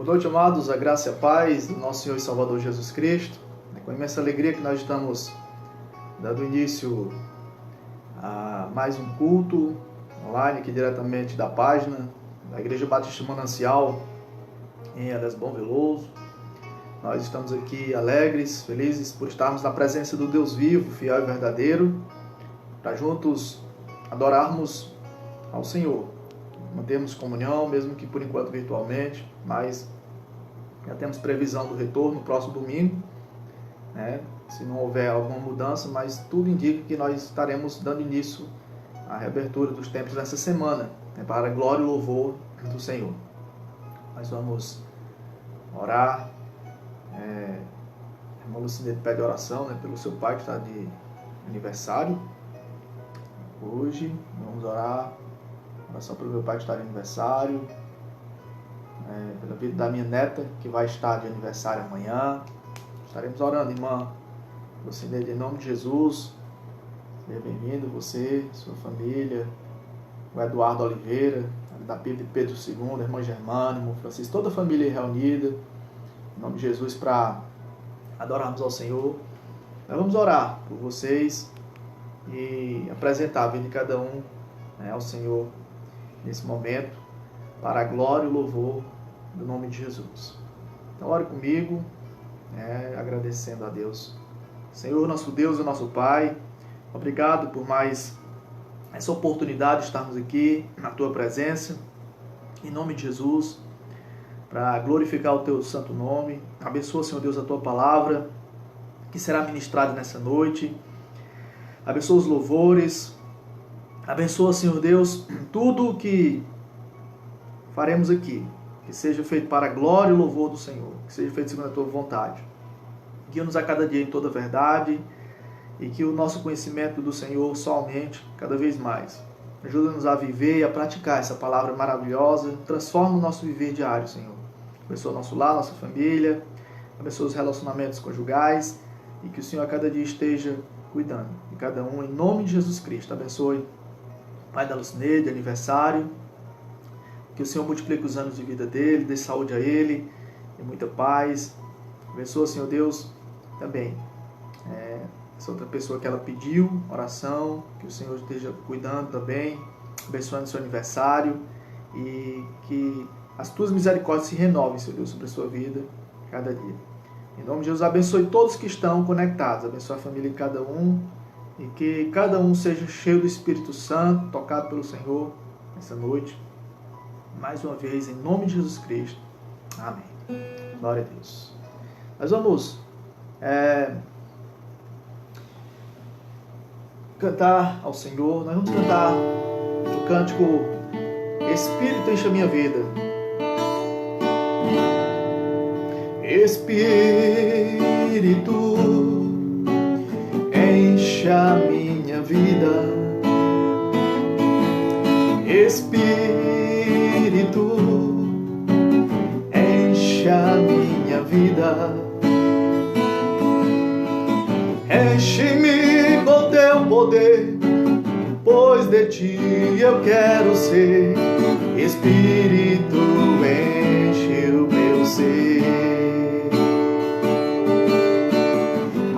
noite, amados, a graça e a paz do nosso Senhor e Salvador Jesus Cristo. É com imensa alegria que nós estamos dando início a mais um culto online aqui diretamente da página da Igreja Batista Manancial em Elas Bom Veloso. Nós estamos aqui alegres, felizes por estarmos na presença do Deus vivo, fiel e verdadeiro, para juntos adorarmos ao Senhor. Mantemos comunhão, mesmo que por enquanto virtualmente, mas já temos previsão do retorno no próximo domingo, né? Se não houver alguma mudança, mas tudo indica que nós estaremos dando início à reabertura dos templos nessa semana, né? Para a glória e louvor do Senhor. Nós vamos orar. A irmã Lucinete pede oração, né, pelo seu pai que está de aniversário hoje. Vamos orar. Oração pelo meu pai que está de aniversário, pela vida da minha neta que vai estar de aniversário amanhã. Estaremos orando, irmã Lucinete, em nome de Jesus. Seja bem-vindo, você, sua família, o Eduardo Oliveira, da Pedro II, a irmã Germana, irmão Francisco, toda a família reunida, em nome de Jesus, para adorarmos ao Senhor. Nós vamos orar por vocês e apresentar a vida de cada um, né, ao Senhor nesse momento, para a glória e o louvor do nome de Jesus. Então ore comigo, agradecendo a Deus. Senhor, nosso Deus e nosso Pai, obrigado por mais essa oportunidade de estarmos aqui na Tua presença, em nome de Jesus, para glorificar o Teu santo nome. Abençoa, Senhor Deus, a Tua palavra, que será ministrada nessa noite. Abençoa os louvores. Abençoa, Senhor Deus, tudo o que faremos aqui, que seja feito para a glória e o louvor do Senhor, que seja feito segundo a Tua vontade. Guia-nos a cada dia em toda a verdade e que o nosso conhecimento do Senhor só aumente cada vez mais. Ajuda-nos a viver e a praticar essa palavra maravilhosa. Transforma o nosso viver diário, Senhor. Abençoa nosso lar, nossa família. Abençoa os relacionamentos conjugais e que o Senhor a cada dia esteja cuidando de cada um, em nome de Jesus Cristo. Abençoe Pai da Lucinete, de aniversário, que o Senhor multiplique os anos de vida dele, dê saúde a ele, e muita paz. Abençoa, Senhor Deus, também essa outra pessoa que ela pediu oração, que o Senhor esteja cuidando também, abençoando o seu aniversário, e que as tuas misericórdias se renovem, Senhor Deus, sobre a sua vida, cada dia. Em nome de Jesus, abençoe todos que estão conectados, abençoe a família de cada um, e que cada um seja cheio do Espírito Santo, tocado pelo Senhor nessa noite. Mais uma vez, em nome de Jesus Cristo. Amém. Glória a Deus. Nós vamos cantar ao Senhor. Nós vamos cantar o cântico Espírito enche a minha vida. Espírito enche a minha vida, Espírito enche a minha vida, enche-me com teu poder, pois de ti eu quero ser. Espírito enche o meu ser.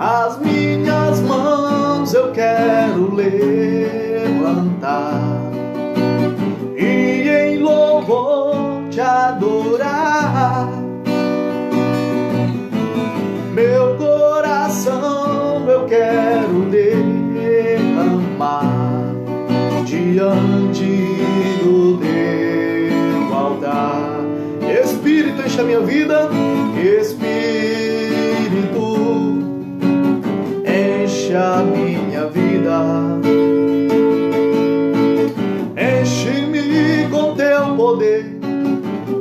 As minhas mãos eu quero levantar e em louvor te adorar. Meu coração eu quero derramar diante do teu altar. Espírito enche a minha vida, Espírito enche a minha vida, enche-me com teu poder,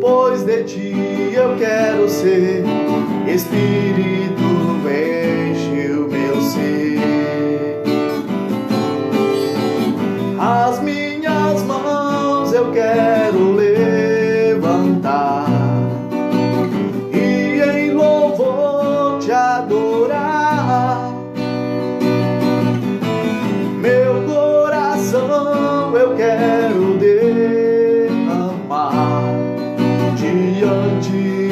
pois de ti eu quero ser. Espírito enche o meu ser. As minhas mãos eu quero levantar e em louvor te adorar. Meu coração eu quero derramar diante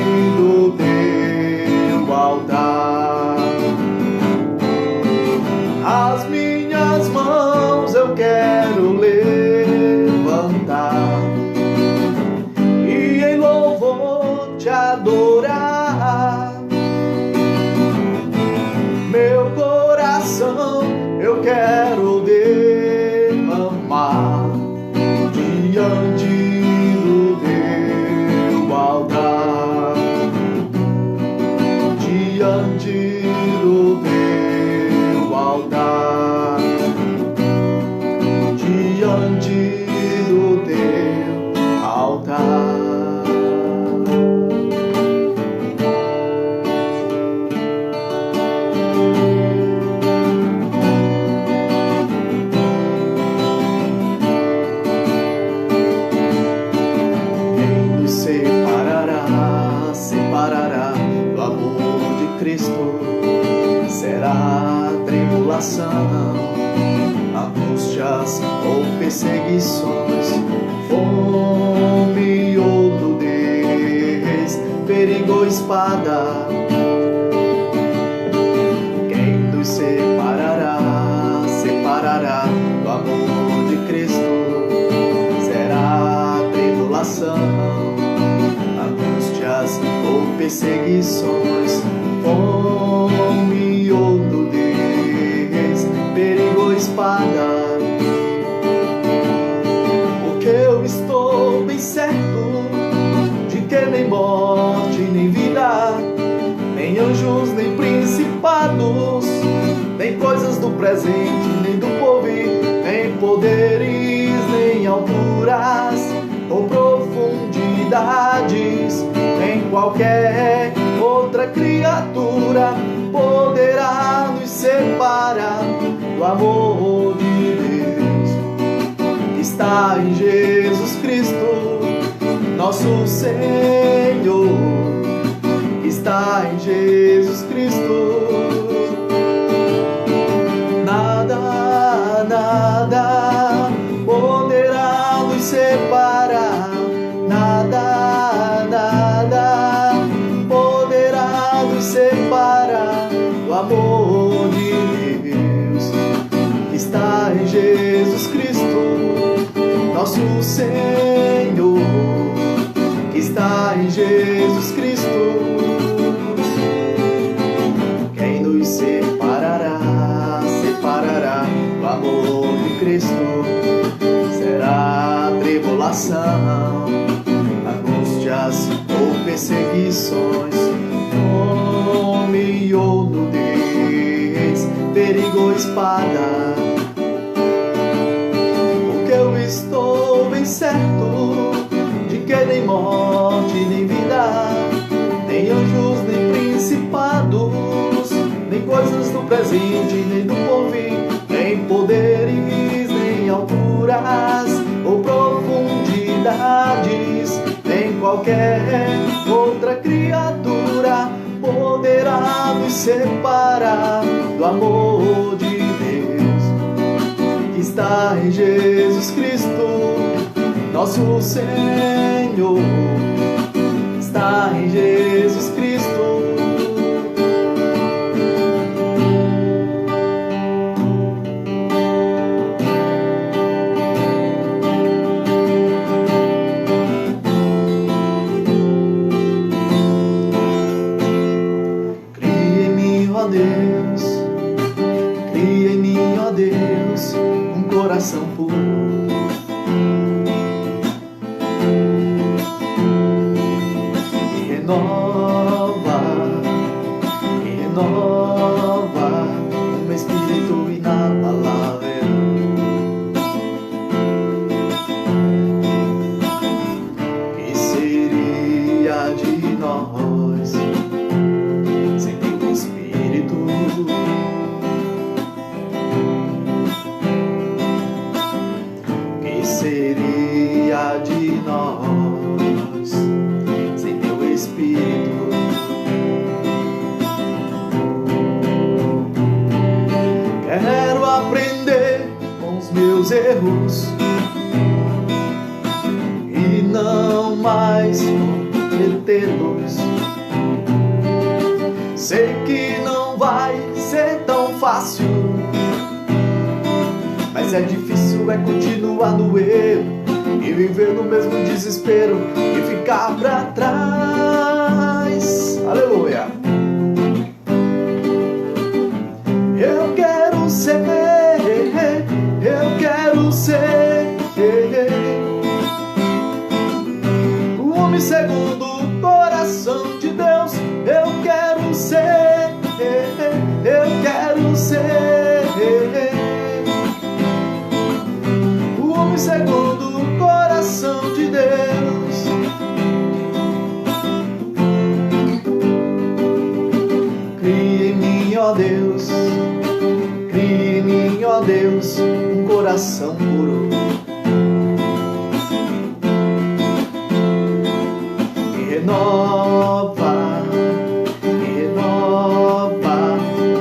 tribulação, angústias ou perseguições, fome ou nudez, perigo ou espada, quem nos separará do amor de Cristo? Será tribulação, angústias ou perseguições, fome ou nudez, perigo ou espada. Porque eu estou bem certo de que nem morte, nem vida, nem anjos, nem principados, nem coisas do presente, nem do porvir, nem poderes, nem alturas ou profundidades, nem qualquer outra criatura poderá nos separar do amor de Deus que está em Jesus Cristo, nosso Senhor, que está em Jesus Cristo. Nada poderá nos separar, nada poderá nos separar do amor de Deus que está em Jesus Cristo, nosso Senhor, que está em Jesus Cristo. Quem nos separará do amor de Cristo? Será tribulação, angústias ou perseguições, fome ou nudez, perigo ou espada. Porque eu estou bem certo de que nem morte, nem vida, nem anjos, nem principados, nem coisas do presente, nem do porvir, nem poderes, nem alturas ou profundidades, nem qualquer outra criatura poderá nos separar do amor de Deus que está em Jesus Cristo, nosso Senhor, que está em Jesus Cristo. Deus, cria em mim, ó Deus, um coração puro, e renova o meu espírito inabalável. Que seria de nós sem teu Espírito? Que seria de nós sem teu Espírito? Quero aprender com os meus erros e não mais cometê-los. Sei que não vai ser tão fácil, mas é difícil é continuar no erro e viver no mesmo desespero e ficar pra trás. Aleluia! Eu quero ser o homem segundo o coração de Deus. Eu quero ser o homem segundo o coração de Deus. Cria em mim, ó Deus, cria em mim, ó Deus, um coração puro, e renova o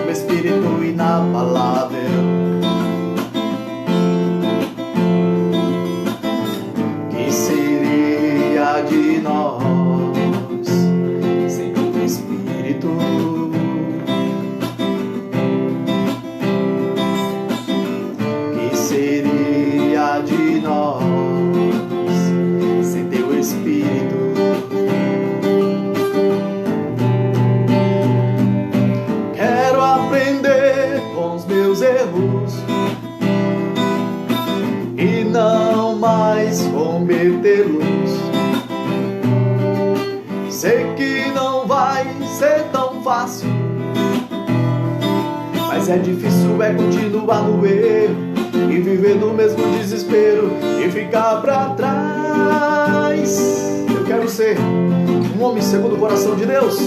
meu espírito inabalável. erros e não mais cometê-los. Sei que não vai ser tão fácil, mas é difícil continuar no erro e viver no mesmo desespero e ficar pra trás. Eu quero ser um homem segundo o coração de Deus.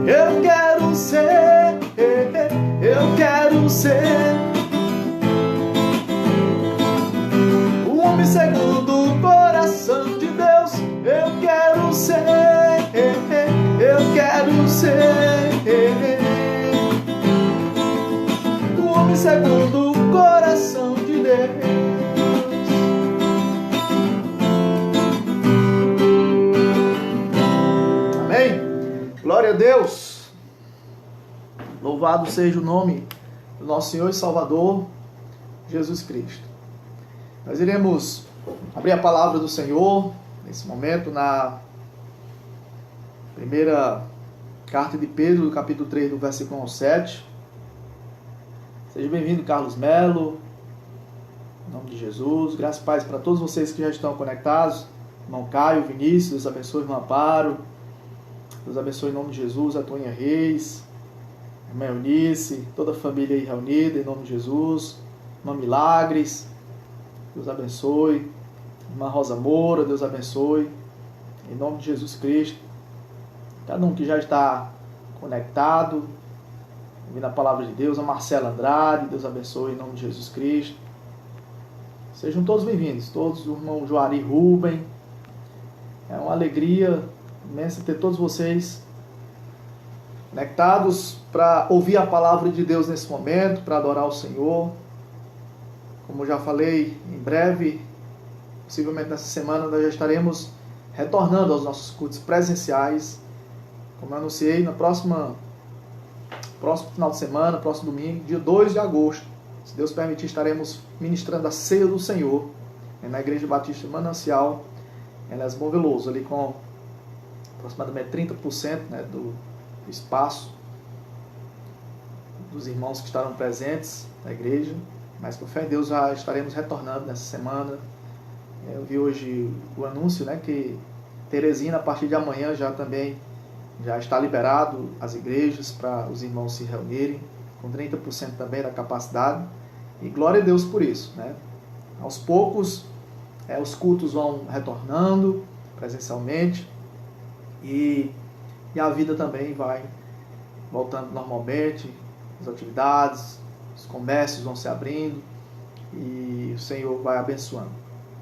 Eu quero ser um homem segundo o coração de Deus. Eu quero ser um homem segundo o coração de Deus. Amém? Glória a Deus. Louvado seja o nome do nosso Senhor e Salvador, Jesus Cristo. Nós iremos abrir a palavra do Senhor, nesse momento, na primeira carta de Pedro, do capítulo 3, do versículo 1 ao 7. Seja bem-vindo, Carlos Melo, em nome de Jesus. Graças e paz para todos vocês que já estão conectados. Irmão Caio, Vinícius, Deus abençoe, irmão Amparo. Deus abençoe em nome de Jesus, a Toninha Reis, irmã Eunice, toda a família aí reunida, em nome de Jesus. Irmã Milagres, Deus abençoe. Irmã Rosa Moura, Deus abençoe. Em nome de Jesus Cristo. Cada um que já está conectado, ouvindo a palavra de Deus. A Marcela Andrade, Deus abençoe em nome de Jesus Cristo. Sejam todos bem-vindos. Todos, o irmão Joari Rubem. É uma alegria imensa ter todos vocês conectados para ouvir a palavra de Deus nesse momento, para adorar o Senhor. Como já falei, em breve, possivelmente nessa semana, nós já estaremos retornando aos nossos cultos presenciais. Como eu anunciei, no próximo final de semana, próximo domingo, dia 2 de agosto, se Deus permitir, estaremos ministrando a ceia do Senhor na Igreja Batista Manancial, em Las Bom Veloso, ali com aproximadamente 30% do espaço dos irmãos que estarão presentes na igreja. Mas por fé em Deus já estaremos retornando nessa semana. Eu vi hoje o anúncio, que Teresina, a partir de amanhã, já está liberado as igrejas para os irmãos se reunirem, com 30% também da capacidade. E glória a Deus por isso. Aos poucos, os cultos vão retornando presencialmente e a vida também vai voltando normalmente, as atividades, os comércios vão se abrindo e o Senhor vai abençoando.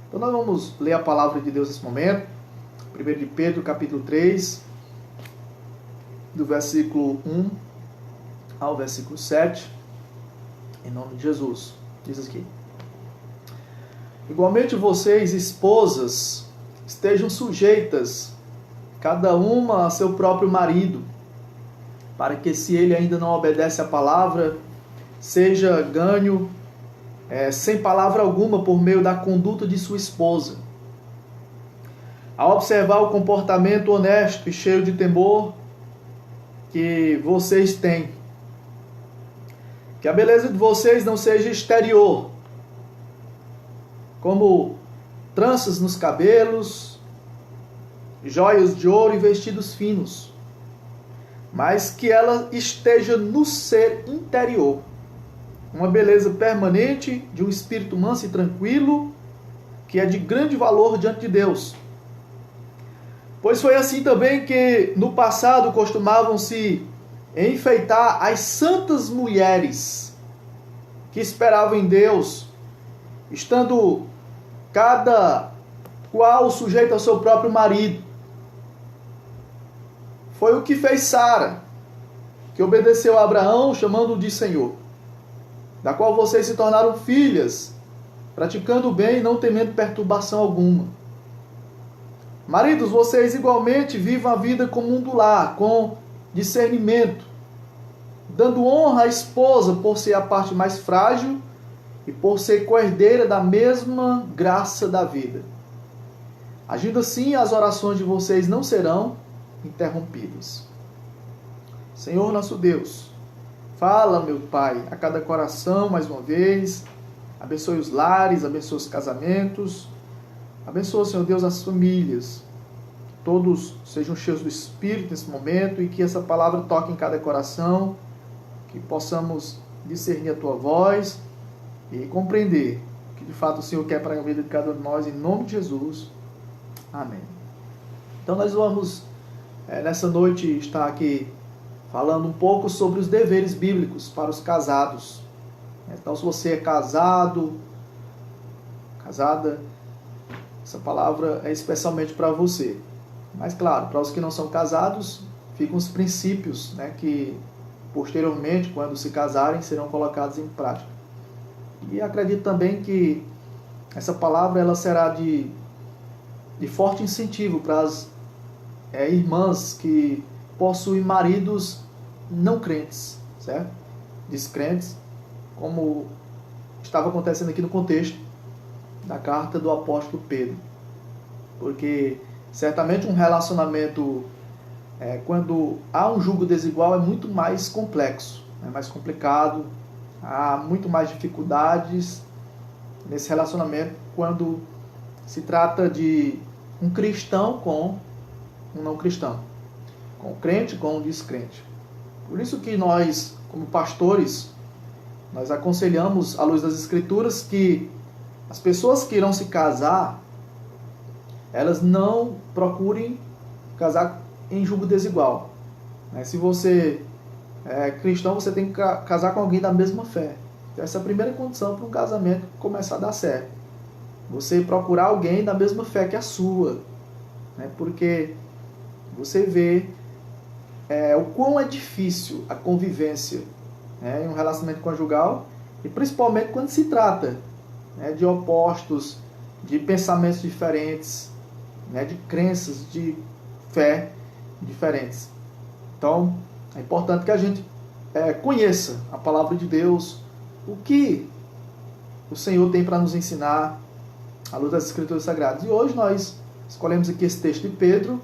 Então nós vamos ler a palavra de Deus nesse momento. 1 de Pedro, capítulo 3, do versículo 1 ao versículo 7, em nome de Jesus. Diz aqui: igualmente vocês, esposas, estejam sujeitas, cada uma a seu próprio marido, para que, se ele ainda não obedece à palavra, seja ganho sem palavra alguma por meio da conduta de sua esposa. Ao observar o comportamento honesto e cheio de temor que vocês têm, que a beleza de vocês não seja exterior, como tranças nos cabelos, joias de ouro e vestidos finos, mas que ela esteja no ser interior, uma beleza permanente de um espírito manso e tranquilo, que é de grande valor diante de Deus. Pois foi assim também que no passado costumavam se enfeitar as santas mulheres que esperavam em Deus, estando cada qual sujeito ao seu próprio marido. Foi o que fez Sara, que obedeceu a Abraão, chamando-o de Senhor, da qual vocês se tornaram filhas, praticando o bem e não temendo perturbação alguma. Maridos, vocês igualmente vivam a vida comum do lar, com discernimento, dando honra à esposa por ser a parte mais frágil e por ser coerdeira da mesma graça da vida. Agindo assim, as orações de vocês não serão interrompidas. Senhor nosso Deus, Fala, meu Pai, a cada coração, mais uma vez. Abençoe os lares, abençoe os casamentos. Abençoa, Senhor Deus, as famílias. Que todos sejam cheios do Espírito nesse momento e que essa palavra toque em cada coração. Que possamos discernir a Tua voz e compreender o que de fato o Senhor quer para a vida de cada um de nós, em nome de Jesus. Amém. Então nós vamos, nessa noite, estar aqui falando um pouco sobre os deveres bíblicos para os casados. Então, se você é casado, casada, essa palavra é especialmente para você. Mas, claro, para os que não são casados, ficam os princípios, que posteriormente, quando se casarem, serão colocados em prática. E acredito também que essa palavra ela será de forte incentivo para as irmãs que possuem maridos não crentes, certo? Descrentes, como estava acontecendo aqui no contexto da carta do apóstolo Pedro. Porque certamente um relacionamento, quando há um julgo desigual, é muito mais complexo, é mais complicado, há muito mais dificuldades nesse relacionamento quando se trata de um cristão com um não cristão, com um crente com um descrente. Por isso que nós, como pastores, nós aconselhamos, à luz das Escrituras, que as pessoas que irão se casar, elas não procurem casar em julgo desigual. Se você é cristão, você tem que casar com alguém da mesma fé. Então, essa é a primeira condição para um casamento começar a dar certo. Você procurar alguém da mesma fé que a sua. Porque você vê o quão é difícil a convivência em um relacionamento conjugal, e principalmente quando se trata de opostos, de pensamentos diferentes, de crenças, de fé diferentes. Então, é importante que a gente conheça a palavra de Deus, o que o Senhor tem para nos ensinar à luz das Escrituras Sagradas. E hoje nós escolhemos aqui esse texto de Pedro,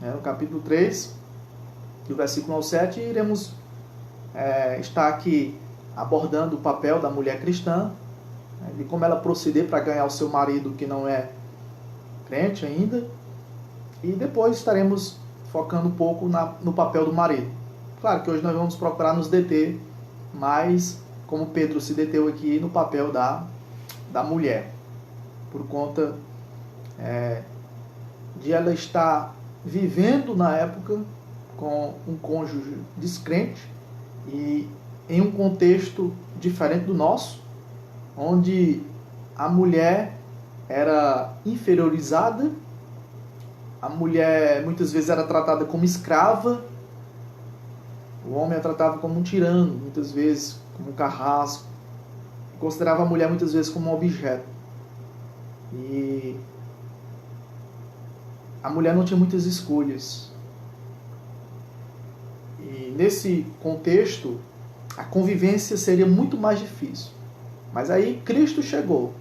no capítulo 3, do versículo 1 ao 7, e iremos estar aqui abordando o papel da mulher cristã, de como ela proceder para ganhar o seu marido que não é crente ainda, e depois estaremos focando um pouco no papel do marido. Claro que hoje nós vamos procurar nos deter mais, como Pedro se deteu aqui, no papel da mulher, por conta de ela estar vivendo na época com um cônjuge descrente e em um contexto diferente do nosso, onde a mulher era inferiorizada, a mulher muitas vezes era tratada como escrava, o homem a tratava como um tirano, muitas vezes como um carrasco, considerava a mulher muitas vezes como um objeto. E a mulher não tinha muitas escolhas. E nesse contexto, a convivência seria muito mais difícil. Mas aí Cristo chegou.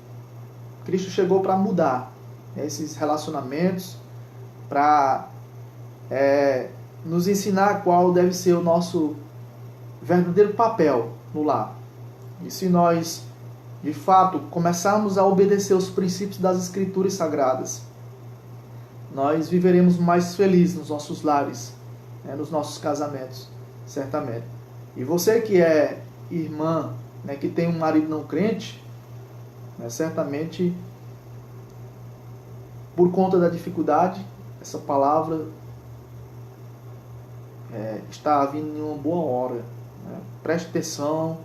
Cristo chegou para mudar esses relacionamentos, para nos ensinar qual deve ser o nosso verdadeiro papel no lar. E se nós, de fato, começarmos a obedecer os princípios das Escrituras Sagradas, nós viveremos mais felizes nos nossos lares, nos nossos casamentos, certamente. E você que é irmã, que tem um marido não crente, certamente, por conta da dificuldade, essa palavra está vindo em uma boa hora. Preste atenção,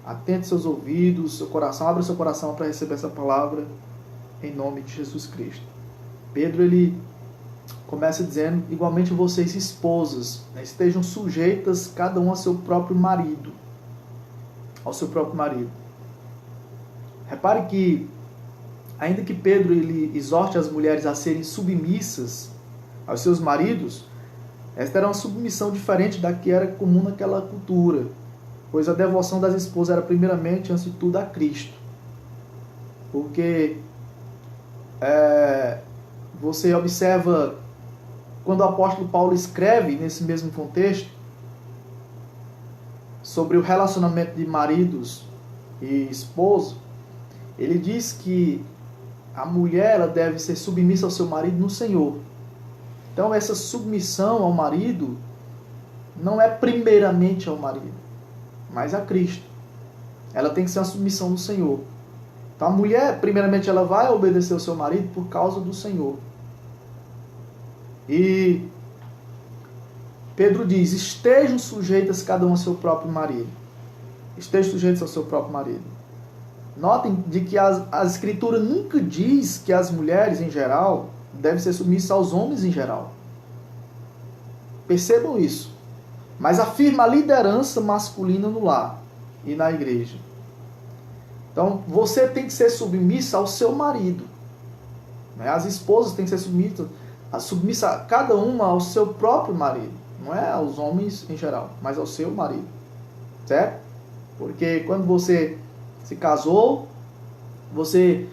atente seus ouvidos, seu coração, abra seu coração para receber essa palavra em nome de Jesus Cristo. Pedro, ele começa dizendo: igualmente vocês, esposas, estejam sujeitas cada um ao seu próprio marido. Repare que, ainda que Pedro ele exorte as mulheres a serem submissas aos seus maridos, esta era uma submissão diferente da que era comum naquela cultura, pois a devoção das esposas era primeiramente, antes de tudo, a Cristo. Porque você observa, quando o apóstolo Paulo escreve nesse mesmo contexto, sobre o relacionamento de maridos e esposo, ele diz que a mulher ela deve ser submissa ao seu marido no Senhor. Então essa submissão ao marido não é primeiramente ao marido, mas a Cristo. Ela tem que ser uma submissão no Senhor. Então a mulher, primeiramente, ela vai obedecer ao seu marido por causa do Senhor. E Pedro diz, estejam sujeitas cada um ao seu próprio marido. Estejam sujeitos ao seu próprio marido. Notem de que a Escritura nunca diz que as mulheres, em geral, devem ser submissas aos homens, em geral. Percebam isso. Mas afirma a liderança masculina no lar e na igreja. Então, você tem que ser submissa ao seu marido. As esposas têm que ser submissa cada uma ao seu próprio marido. Não é aos homens em geral, mas ao seu marido. Certo? Porque quando você se casou, você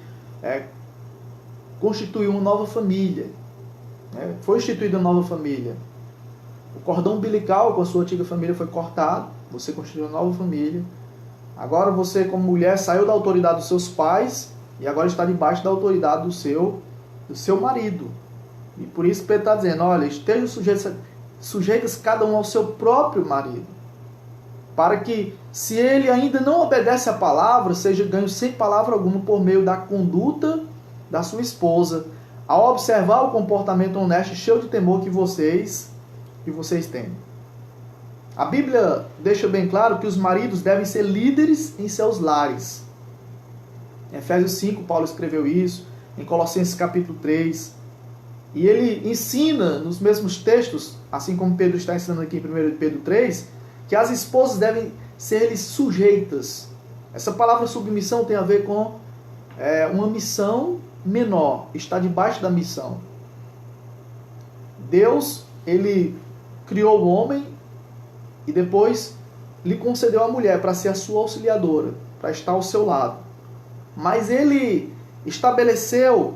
constituiu uma nova família. Foi instituída uma nova família. O cordão umbilical com a sua antiga família foi cortado. Você constituiu uma nova família. Agora você, como mulher, saiu da autoridade dos seus pais e agora está debaixo da autoridade do seu marido. E por isso Pedro está dizendo, olha, estejam sujeitas cada um ao seu próprio marido, para que, se ele ainda não obedece à palavra, seja ganho sem palavra alguma por meio da conduta da sua esposa, ao observar o comportamento honesto e cheio de temor que vocês têm. A Bíblia deixa bem claro que os maridos devem ser líderes em seus lares. Em Efésios 5, Paulo escreveu isso, em Colossenses capítulo 3. E ele ensina nos mesmos textos, assim como Pedro está ensinando aqui em 1 Pedro 3, que as esposas devem ser sujeitas. Essa palavra submissão tem a ver com uma missão menor, está debaixo da missão. Deus, ele criou o homem e depois lhe concedeu a mulher para ser a sua auxiliadora, para estar ao seu lado. Mas ele estabeleceu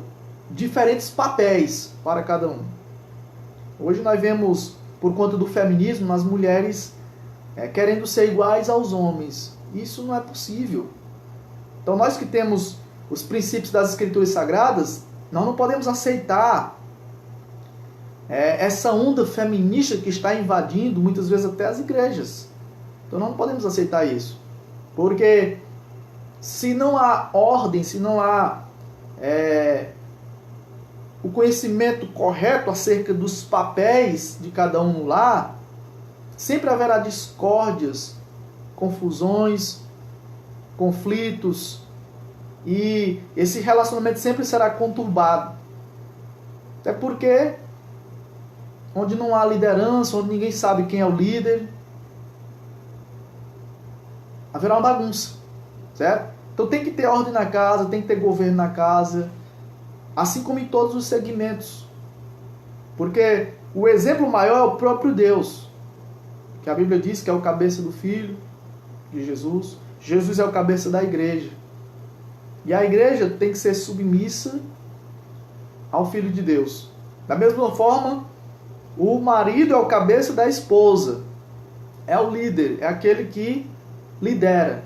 diferentes papéis para cada um. Hoje nós vemos, por conta do feminismo, as mulheres querendo ser iguais aos homens. Isso não é possível. Então nós que temos os princípios das Escrituras Sagradas, nós não podemos aceitar essa onda feminista que está invadindo muitas vezes até as igrejas. Então nós não podemos aceitar isso. Porque se não há ordem, se não há o conhecimento correto acerca dos papéis de cada um no lar, sempre haverá discórdias, confusões, conflitos, e esse relacionamento sempre será conturbado. Até porque onde não há liderança, onde ninguém sabe quem é o líder, haverá uma bagunça, certo? Então tem que ter ordem na casa, tem que ter governo na casa, assim como em todos os segmentos. Porque o exemplo maior é o próprio Deus, que a Bíblia diz que é o cabeça do Filho de Jesus. Jesus é o cabeça da igreja. E a igreja tem que ser submissa ao Filho de Deus. Da mesma forma, o marido é o cabeça da esposa. É o líder, é aquele que lidera,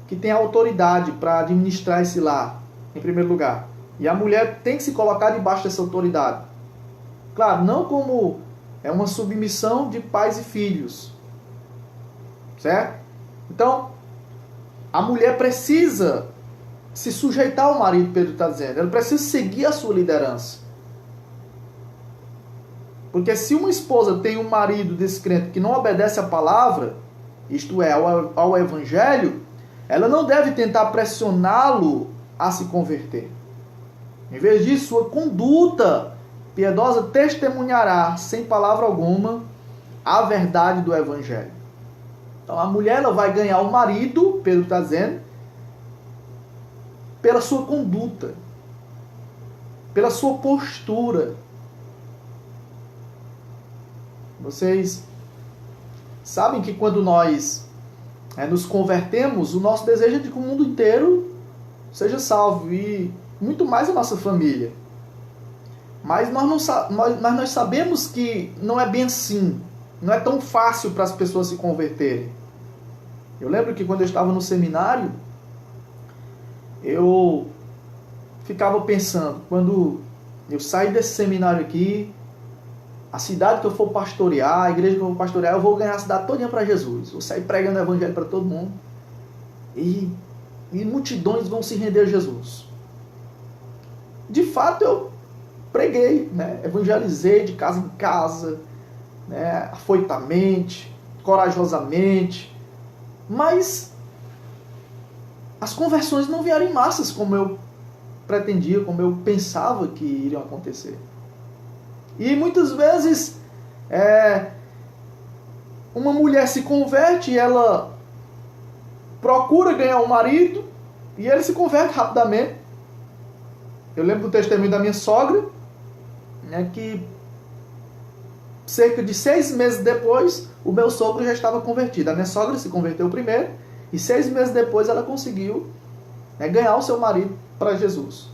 que tem autoridade para administrar esse lar, em primeiro lugar. E a mulher tem que se colocar debaixo dessa autoridade. Claro, não como uma submissão de pais e filhos. Certo? Então, a mulher precisa se sujeitar ao marido, Pedro está dizendo. Ela precisa seguir a sua liderança. Porque se uma esposa tem um marido descrente que não obedece à palavra, isto é, ao evangelho, ela não deve tentar pressioná-lo a se converter. Em vez disso, sua conduta piedosa testemunhará, sem palavra alguma, a verdade do evangelho. Então a mulher ela vai ganhar o marido, Pedro está dizendo, pela sua conduta, pela sua postura. Vocês sabem que quando nós nos convertemos, o nosso desejo é de que o mundo inteiro seja salvo, e muito mais a nossa família. Mas nós sabemos que não é bem assim. não é tão fácil para as pessoas se converterem. Eu lembro que quando eu estava no seminário, eu ficava pensando, quando eu sair desse seminário aqui, a cidade que eu for pastorear, a igreja que eu vou pastorear, eu vou ganhar a cidade todinha para Jesus. Vou sair pregando o evangelho para todo mundo. E multidões vão se render a Jesus. De fato, eu preguei, né? Evangelizei de casa em casa, né? Afoitamente, corajosamente. Mas as conversões não vieram em massas como eu pretendia, como eu pensava que iriam acontecer. E muitas vezes uma mulher se converte e ela procura ganhar um marido e ele se converte rapidamente. Eu lembro do testemunho da minha sogra, né, que cerca de 6 meses depois o meu sogro já estava convertido. A minha sogra se converteu primeiro e 6 meses depois ela conseguiu, né, ganhar o seu marido para Jesus.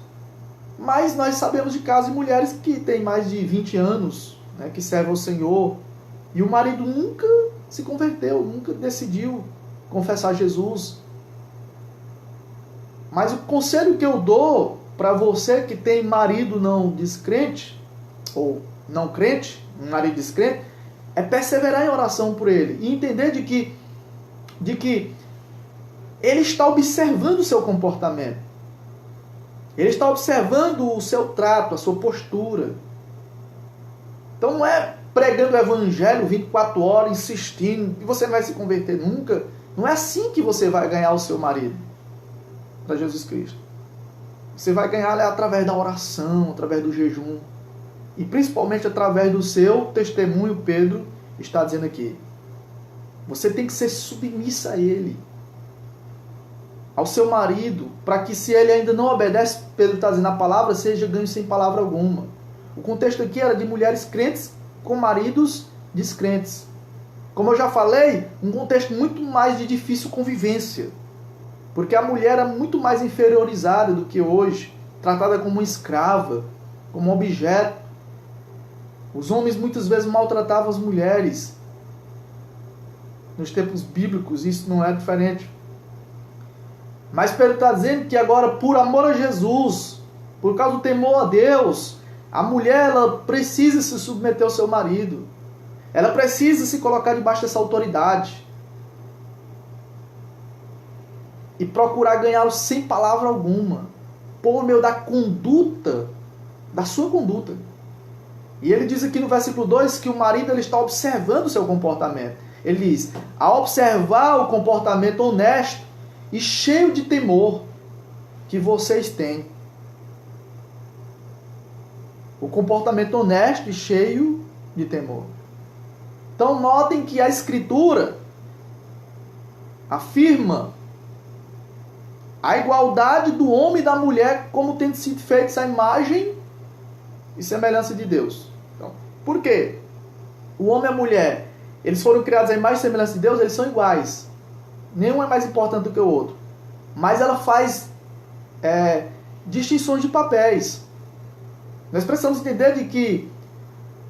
Mas nós sabemos de casos de mulheres que têm mais de 20 anos, né, que servem ao Senhor, e o marido nunca se converteu, nunca decidiu confessar Jesus. Mas o conselho que eu dou para você que tem marido não descrente, ou não crente, um marido descrente, é perseverar em oração por ele e entender de que ele está observando o seu comportamento. Ele está observando o seu trato, a sua postura. Então não é pregando o evangelho 24 horas, insistindo, que você não vai se converter nunca. Não é assim que você vai ganhar o seu marido para Jesus Cristo. Você vai ganhar através da oração, através do jejum. E principalmente através do seu testemunho. Pedro está dizendo aqui. Você tem que ser submissa a ele, ao seu marido, para que, se ele ainda não obedece, Pedro está dizendo, a palavra seja ganho sem palavra alguma. O contexto aqui era de mulheres crentes com maridos descrentes. Como eu já falei, um contexto muito mais de difícil convivência, porque a mulher era muito mais inferiorizada do que hoje, tratada como uma escrava, como um objeto. Os homens muitas vezes maltratavam as mulheres. Nos tempos bíblicos isso não é diferente. Mas Pedro está dizendo que agora, por amor a Jesus, por causa do temor a Deus, a mulher ela precisa se submeter ao seu marido. Ela precisa se colocar debaixo dessa autoridade. E procurar ganhá-lo sem palavra alguma. Por meio da conduta, da sua conduta. E ele diz aqui no versículo 2 que o marido ele está observando o seu comportamento. Ele diz, a observar o comportamento honesto e cheio de temor que vocês têm. O comportamento honesto e cheio de temor. Então notem que a Escritura afirma a igualdade do homem e da mulher como tendo sido feitos à imagem e semelhança de Deus. Então, por quê? O homem e a mulher, eles foram criados à imagem e semelhança de Deus, eles são iguais. Nenhum é mais importante do que o outro. Mas ela faz distinções de papéis. Nós precisamos entender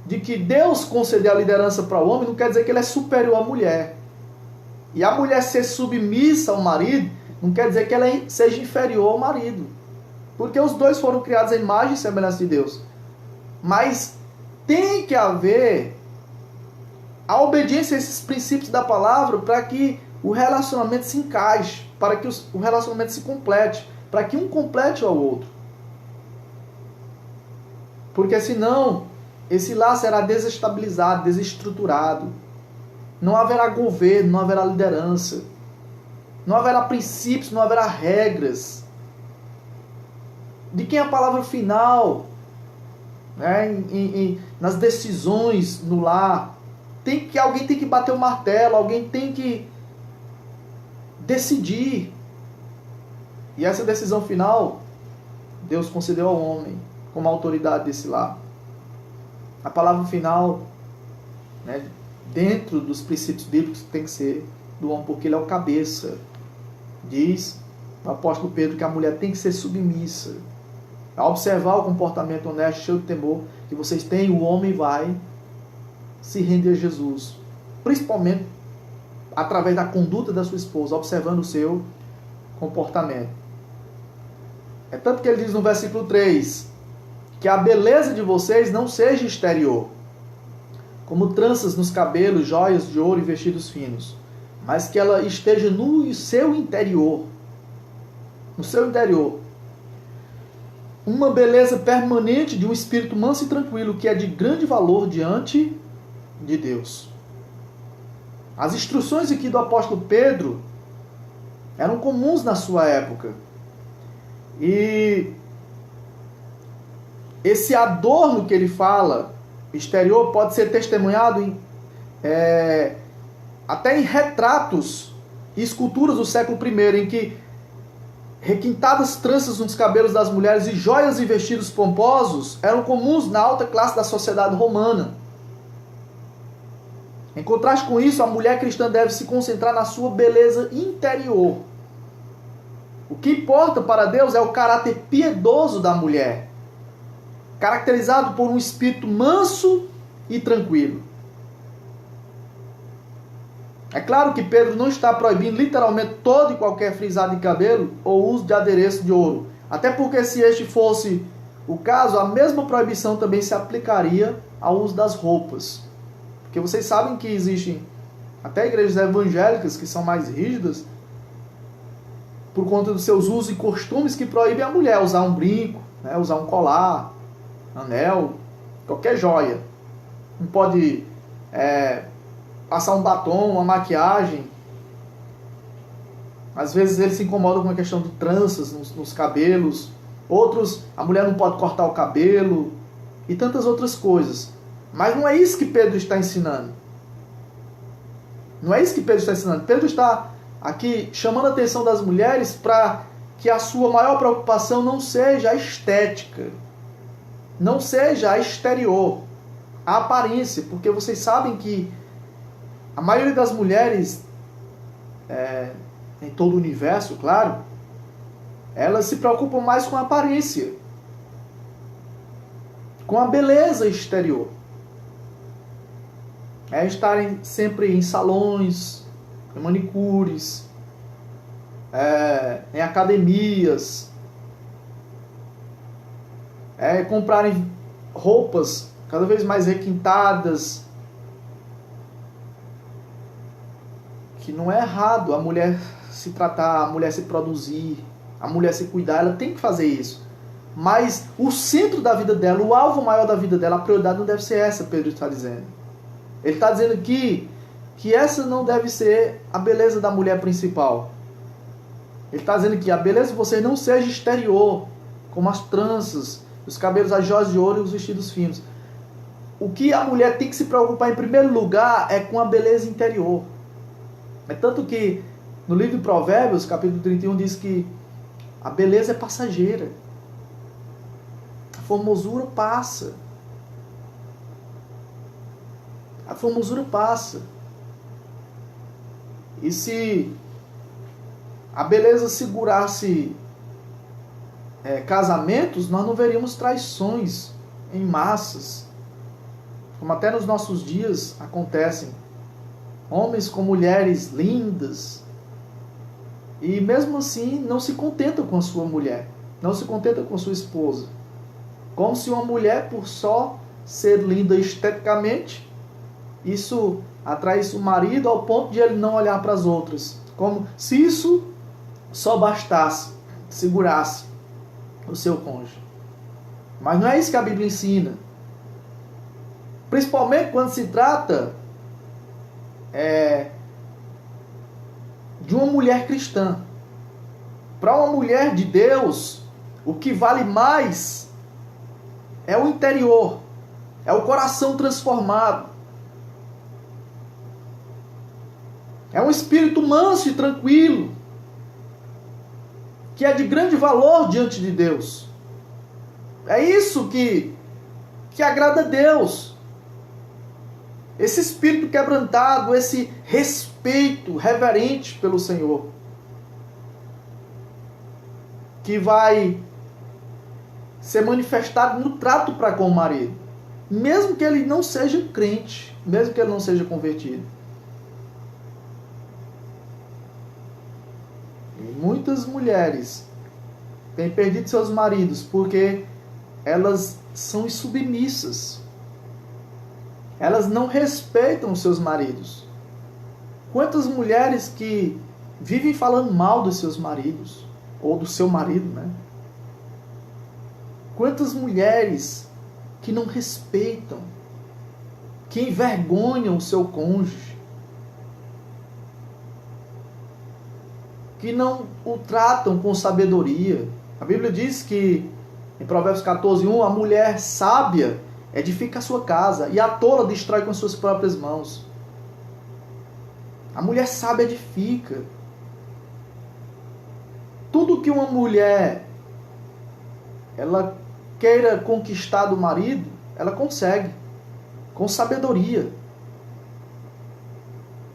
de que Deus conceder a liderança para o homem não quer dizer que ele é superior à mulher. E a mulher ser submissa ao marido não quer dizer que ela seja inferior ao marido. Porque os dois foram criados à imagem e semelhança de Deus. Mas tem que haver a obediência a esses princípios da palavra para que o relacionamento se encaixe, para que o relacionamento se complete, para que um complete ao outro. Porque senão, esse lar será desestabilizado, desestruturado. Não haverá governo, não haverá liderança. Não haverá princípios, não haverá regras. De quem é a palavra final, né, nas decisões no lar? Alguém tem que bater o martelo, alguém tem que decidir. E essa decisão final, Deus concedeu ao homem como autoridade desse lar. A palavra final, né, dentro dos princípios bíblicos, tem que ser do homem, porque ele é o cabeça. Diz o apóstolo Pedro que a mulher tem que ser submissa. Ao observar o comportamento honesto, cheio de temor que vocês têm, o homem vai se rende a Jesus, principalmente através da conduta da sua esposa, observando o seu comportamento. É tanto que ele diz no versículo 3, que a beleza de vocês não seja exterior, como tranças nos cabelos, joias de ouro e vestidos finos, mas que ela esteja no seu interior. No seu interior. Uma beleza permanente de um espírito manso e tranquilo, que é de grande valor diante de Deus. As instruções aqui do apóstolo Pedro eram comuns na sua época. E esse adorno que ele fala, exterior, pode ser testemunhado até em retratos e esculturas do século I, em que requintadas tranças nos cabelos das mulheres e joias e vestidos pomposos eram comuns na alta classe da sociedade romana. Em contraste com isso, a mulher cristã deve se concentrar na sua beleza interior. O que importa para Deus é o caráter piedoso da mulher, caracterizado por um espírito manso e tranquilo. É claro que Pedro não está proibindo literalmente todo e qualquer frisado de cabelo ou uso de adereço de ouro. Até porque, se este fosse o caso, a mesma proibição também se aplicaria ao uso das roupas. Porque vocês sabem que existem até igrejas evangélicas que são mais rígidas por conta dos seus usos e costumes, que proíbem a mulher usar um brinco, né, usar um colar, anel, qualquer joia. Não pode passar um batom, uma maquiagem. Às vezes eles se incomodam com a questão de tranças nos cabelos. Outros, a mulher não pode cortar o cabelo. E tantas outras coisas. Mas não é isso que Pedro está ensinando. Não é isso que Pedro está ensinando. Pedro está aqui chamando a atenção das mulheres para que a sua maior preocupação não seja a estética. Não seja a exterior. A aparência. Porque vocês sabem que a maioria das mulheres, em todo o universo, claro, elas se preocupam mais com a aparência, com a beleza exterior. Estarem sempre em salões, em manicures, em academias, comprarem roupas cada vez mais requintadas. Que não é errado a mulher se tratar, a mulher se produzir, a mulher se cuidar, ela tem que fazer isso. Mas o centro da vida dela, o alvo maior da vida dela, a prioridade não deve ser essa, Pedro está dizendo. Ele está dizendo aqui que essa não deve ser a beleza da mulher principal. Ele está dizendo que a beleza de você não seja exterior, como as tranças, os cabelos, as joias de ouro e os vestidos finos. O que a mulher tem que se preocupar em primeiro lugar é com a beleza interior. É tanto que no livro de Provérbios, capítulo 31, diz que a beleza é passageira. A formosura passa. A formosura passa. E se a beleza segurasse casamentos, nós não veríamos traições em massas, como até nos nossos dias acontecem. Homens com mulheres lindas, e mesmo assim não se contentam com a sua mulher, não se contentam com a sua esposa. Como se uma mulher, por só ser linda esteticamente, isso atraísse o marido ao ponto de ele não olhar para as outras. Como se isso só bastasse, segurasse o seu cônjuge. Mas não é isso que a Bíblia ensina. Principalmente quando se trata de uma mulher cristã. Para uma mulher de Deus, o que vale mais é o interior, é o coração transformado, é um espírito manso e tranquilo, que é de grande valor diante de Deus. É isso que agrada a Deus. Esse espírito quebrantado, esse respeito reverente pelo Senhor, que vai ser manifestado no trato para com o marido. mesmo que ele não seja crente, mesmo que ele não seja convertido. E muitas mulheres têm perdido seus maridos porque elas são insubmissas. Elas não respeitam os seus maridos. Quantas mulheres que vivem falando mal dos seus maridos, ou do seu marido, né? Quantas mulheres que não respeitam, que envergonham o seu cônjuge, que não o tratam com sabedoria. A Bíblia diz que, em Provérbios 14:1, a mulher sábia edifica a sua casa e a tola destrói com suas próprias mãos. A mulher sábia edifica. Tudo que uma mulher ela queira conquistar do marido, ela consegue. Com sabedoria.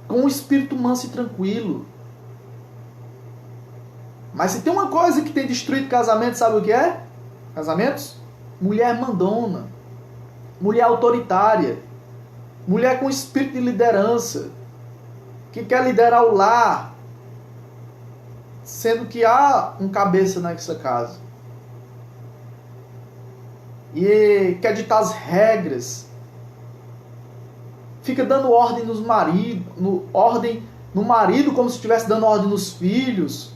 Com um espírito manso e tranquilo. Mas se tem uma coisa que tem destruído casamento, sabe o que é? Casamentos? Mulher mandona. Mulher autoritária. Mulher com espírito de liderança. Que quer liderar o lar. Sendo que há um cabeça nessa casa. E quer ditar as regras. Fica dando ordem nos maridos, ordem no marido como se estivesse dando ordem nos filhos.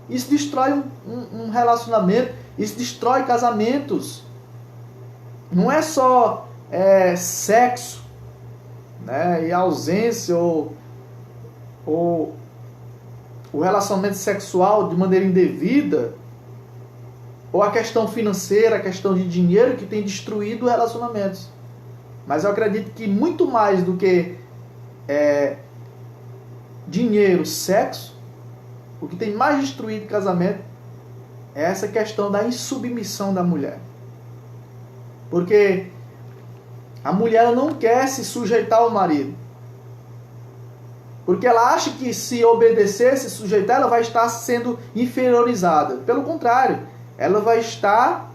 Isso destrói um relacionamento. Isso destrói casamentos. Não é só sexo, né, e ausência ou o relacionamento sexual de maneira indevida, ou a questão financeira, a questão de dinheiro que tem destruído relacionamentos. Mas eu acredito que muito mais do que dinheiro, sexo, o que tem mais destruído casamento é essa questão da insubmissão da mulher. Porque a mulher ela não quer se sujeitar ao marido. Porque ela acha que se obedecer, se sujeitar, ela vai estar sendo inferiorizada. Pelo contrário, ela vai estar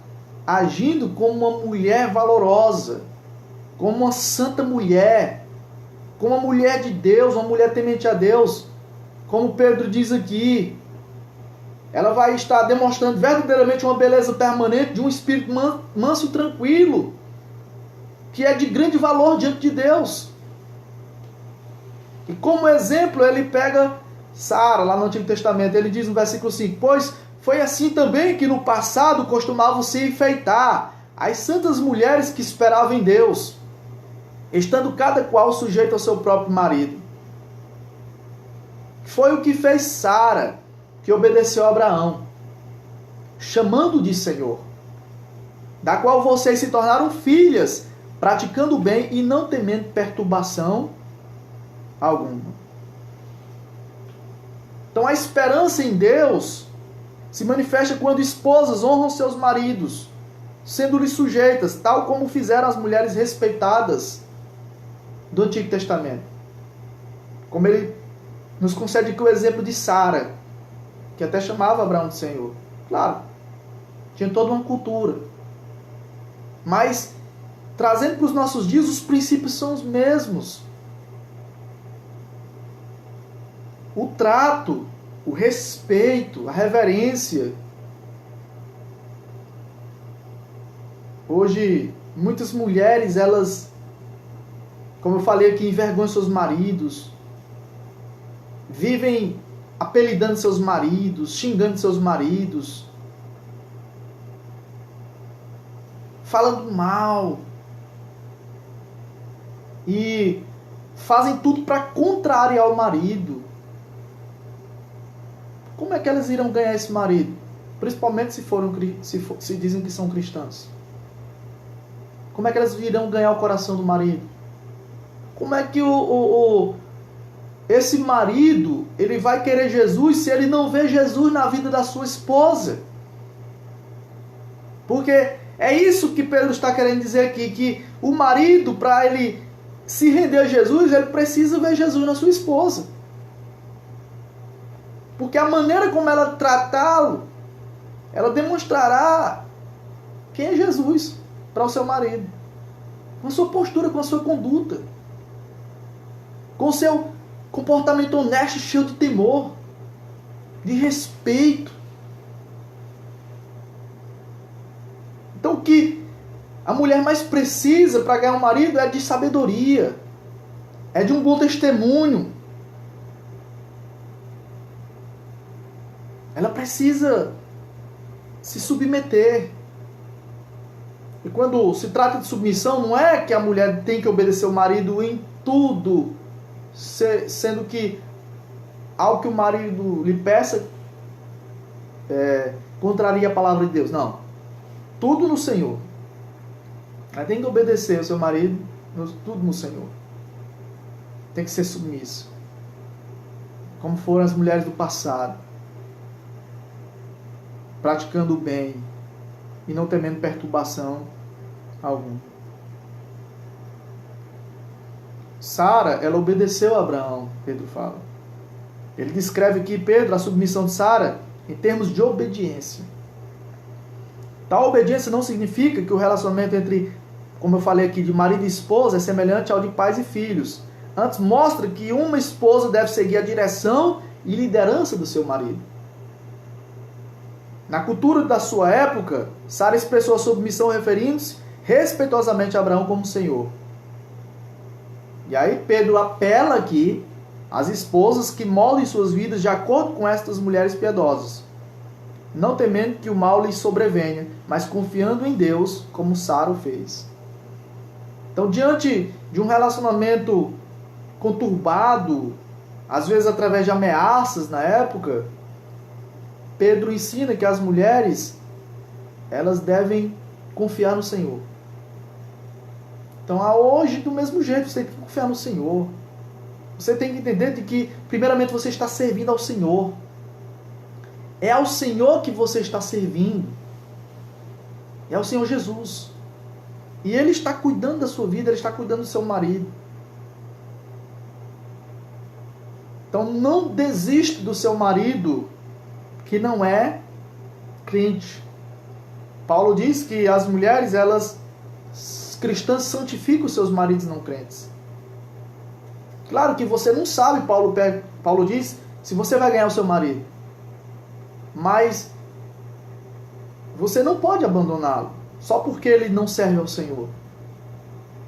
agindo como uma mulher valorosa, como uma santa mulher, como uma mulher de Deus, uma mulher temente a Deus. Como Pedro diz aqui, ela vai estar demonstrando verdadeiramente uma beleza permanente de um espírito manso e tranquilo, que é de grande valor diante de Deus. E como exemplo, ele pega Sara, lá no Antigo Testamento. Ele diz no versículo 5, pois foi assim também que no passado costumavam se enfeitar as santas mulheres que esperavam em Deus, estando cada qual sujeito ao seu próprio marido. Foi o que fez Sara, que obedeceu a Abraão, chamando-o de Senhor, da qual vocês se tornaram filhas, praticando o bem e não temendo perturbação alguma. Então a esperança em Deus se manifesta quando esposas honram seus maridos, sendo-lhes sujeitas, tal como fizeram as mulheres respeitadas do Antigo Testamento. Como ele nos concede aqui o exemplo de Sara, que até chamava Abraão de Senhor. Claro, tinha toda uma cultura. Mas, trazendo para os nossos dias, os princípios são os mesmos. O trato, o respeito, a reverência. Hoje, muitas mulheres, elas, como eu falei aqui, envergonham seus maridos, vivem apelidando seus maridos, xingando seus maridos, falando mal, e fazem tudo para contrariar o marido. Como é que elas irão ganhar esse marido? Principalmente se dizem que são cristãs. Como é que elas irão ganhar o coração do marido? Como é que esse marido ele vai querer Jesus se ele não vê Jesus na vida da sua esposa? Porque é isso que Pedro está querendo dizer aqui, que o marido, para ele se render a Jesus, ele precisa ver Jesus na sua esposa. Porque a maneira como ela tratá-lo, ela demonstrará quem é Jesus para o seu marido. com a sua postura, com a sua conduta, com o seu comportamento honesto, cheio de temor, de respeito. Então o que a mulher mais precisa para ganhar um marido é de sabedoria, é de um bom testemunho. Ela precisa se submeter. E quando se trata de submissão, não é que a mulher tem que obedecer o marido em tudo, sendo que algo que o marido lhe peça contraria a palavra de Deus. Não. Tudo no Senhor. Ela tem que obedecer ao seu marido, tudo no Senhor. Tem que ser submissa. Como foram as mulheres do passado. Praticando o bem e não temendo perturbação alguma. Sara, ela obedeceu a Abraão, Pedro fala. Ele descreve aqui, Pedro, a submissão de Sara em termos de obediência. Tal obediência não significa que o relacionamento entre, como eu falei aqui, de marido e esposa é semelhante ao de pais e filhos. Antes, mostra que uma esposa deve seguir a direção e liderança do seu marido. Na cultura da sua época, Sara expressou a submissão referindo-se respeitosamente a Abraão como Senhor. E aí Pedro apela aqui às esposas que moldem suas vidas de acordo com estas mulheres piedosas, não temendo que o mal lhes sobrevenha, mas confiando em Deus, como Sara o fez. Então, diante de um relacionamento conturbado, às vezes através de ameaças na época, Pedro ensina que as mulheres, elas devem confiar no Senhor. Então, hoje, do mesmo jeito, você tem que confiar no Senhor. Você tem que entender de que, primeiramente, você está servindo ao Senhor. É ao Senhor que você está servindo. É ao Senhor Jesus. E Ele está cuidando da sua vida, Ele está cuidando do seu marido. Então, não desista do seu marido que não é crente. Paulo diz que as mulheres, elas, cristãs, santificam os seus maridos não crentes. Claro que você não sabe, Paulo diz, se você vai ganhar o seu marido. Mas você não pode abandoná-lo só porque ele não serve ao Senhor.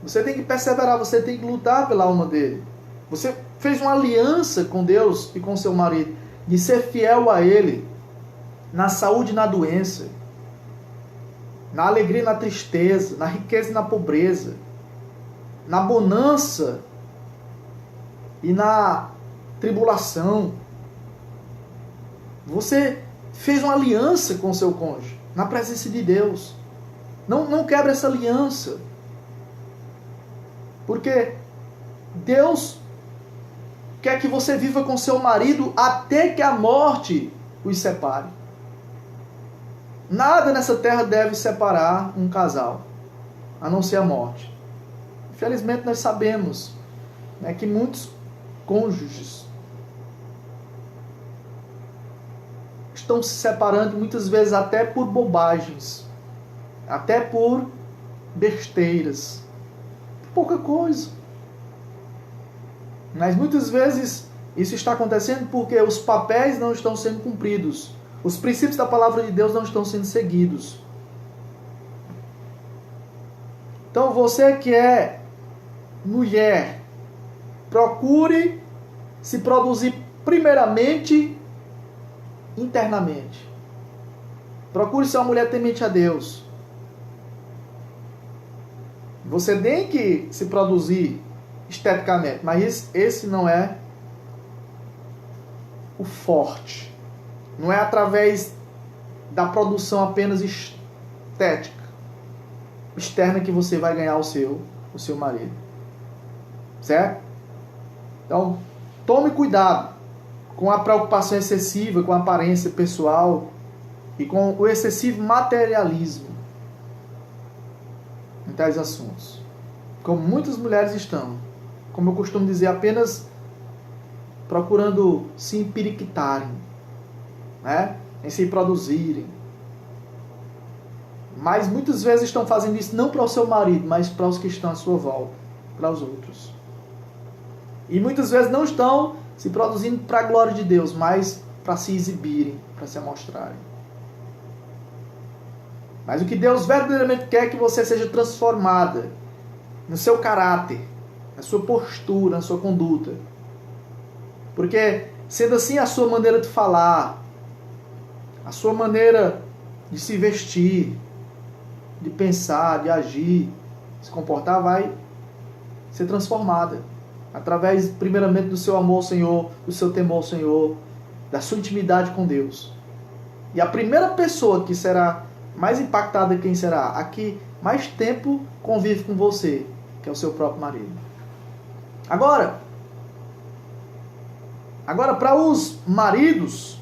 Você tem que perseverar, você tem que lutar pela alma dele. Você fez uma aliança com Deus e com seu marido de ser fiel a Ele na saúde e na doença, na alegria e na tristeza, na riqueza e na pobreza, na bonança e na tribulação. Você fez uma aliança com seu cônjuge na presença de Deus. Não quebra essa aliança. Porque Deus quer que você viva com seu marido até que a morte os separe. Nada nessa terra deve separar um casal, a não ser a morte. Infelizmente nós sabemos, né, que muitos cônjuges estão se separando muitas vezes até por bobagens, até por besteiras, pouca coisa. Mas muitas vezes isso está acontecendo porque os papéis não estão sendo cumpridos. Os princípios da palavra de Deus não estão sendo seguidos. Então você que é mulher, procure se produzir primeiramente internamente. Procure ser uma mulher temente a Deus. Você tem que se produzir esteticamente, mas esse não é o forte. Não é através da produção apenas estética, externa, que você vai ganhar o seu marido. Certo? Então, tome cuidado com a preocupação excessiva com a aparência pessoal e com o excessivo materialismo em tais assuntos. Como muitas mulheres estão, como eu costumo dizer, apenas procurando se empiriquitarem, né? Em se produzirem, Mas muitas vezes estão fazendo isso não para o seu marido, mas para os que estão à sua volta, para os outros. E muitas vezes não estão se produzindo para a glória de Deus, mas para se exibirem, para se mostrarem. Mas o que Deus verdadeiramente quer é que você seja transformada no seu caráter, na sua postura, na sua conduta. Porque, sendo assim, a sua maneira de falar, a sua maneira de se vestir, de pensar, de agir, de se comportar, vai ser transformada. Através, primeiramente, do seu amor ao Senhor, do seu temor ao Senhor, da sua intimidade com Deus. E a primeira pessoa que será mais impactada, quem será? A que mais tempo convive com você, que é o seu próprio marido. Agora para os maridos,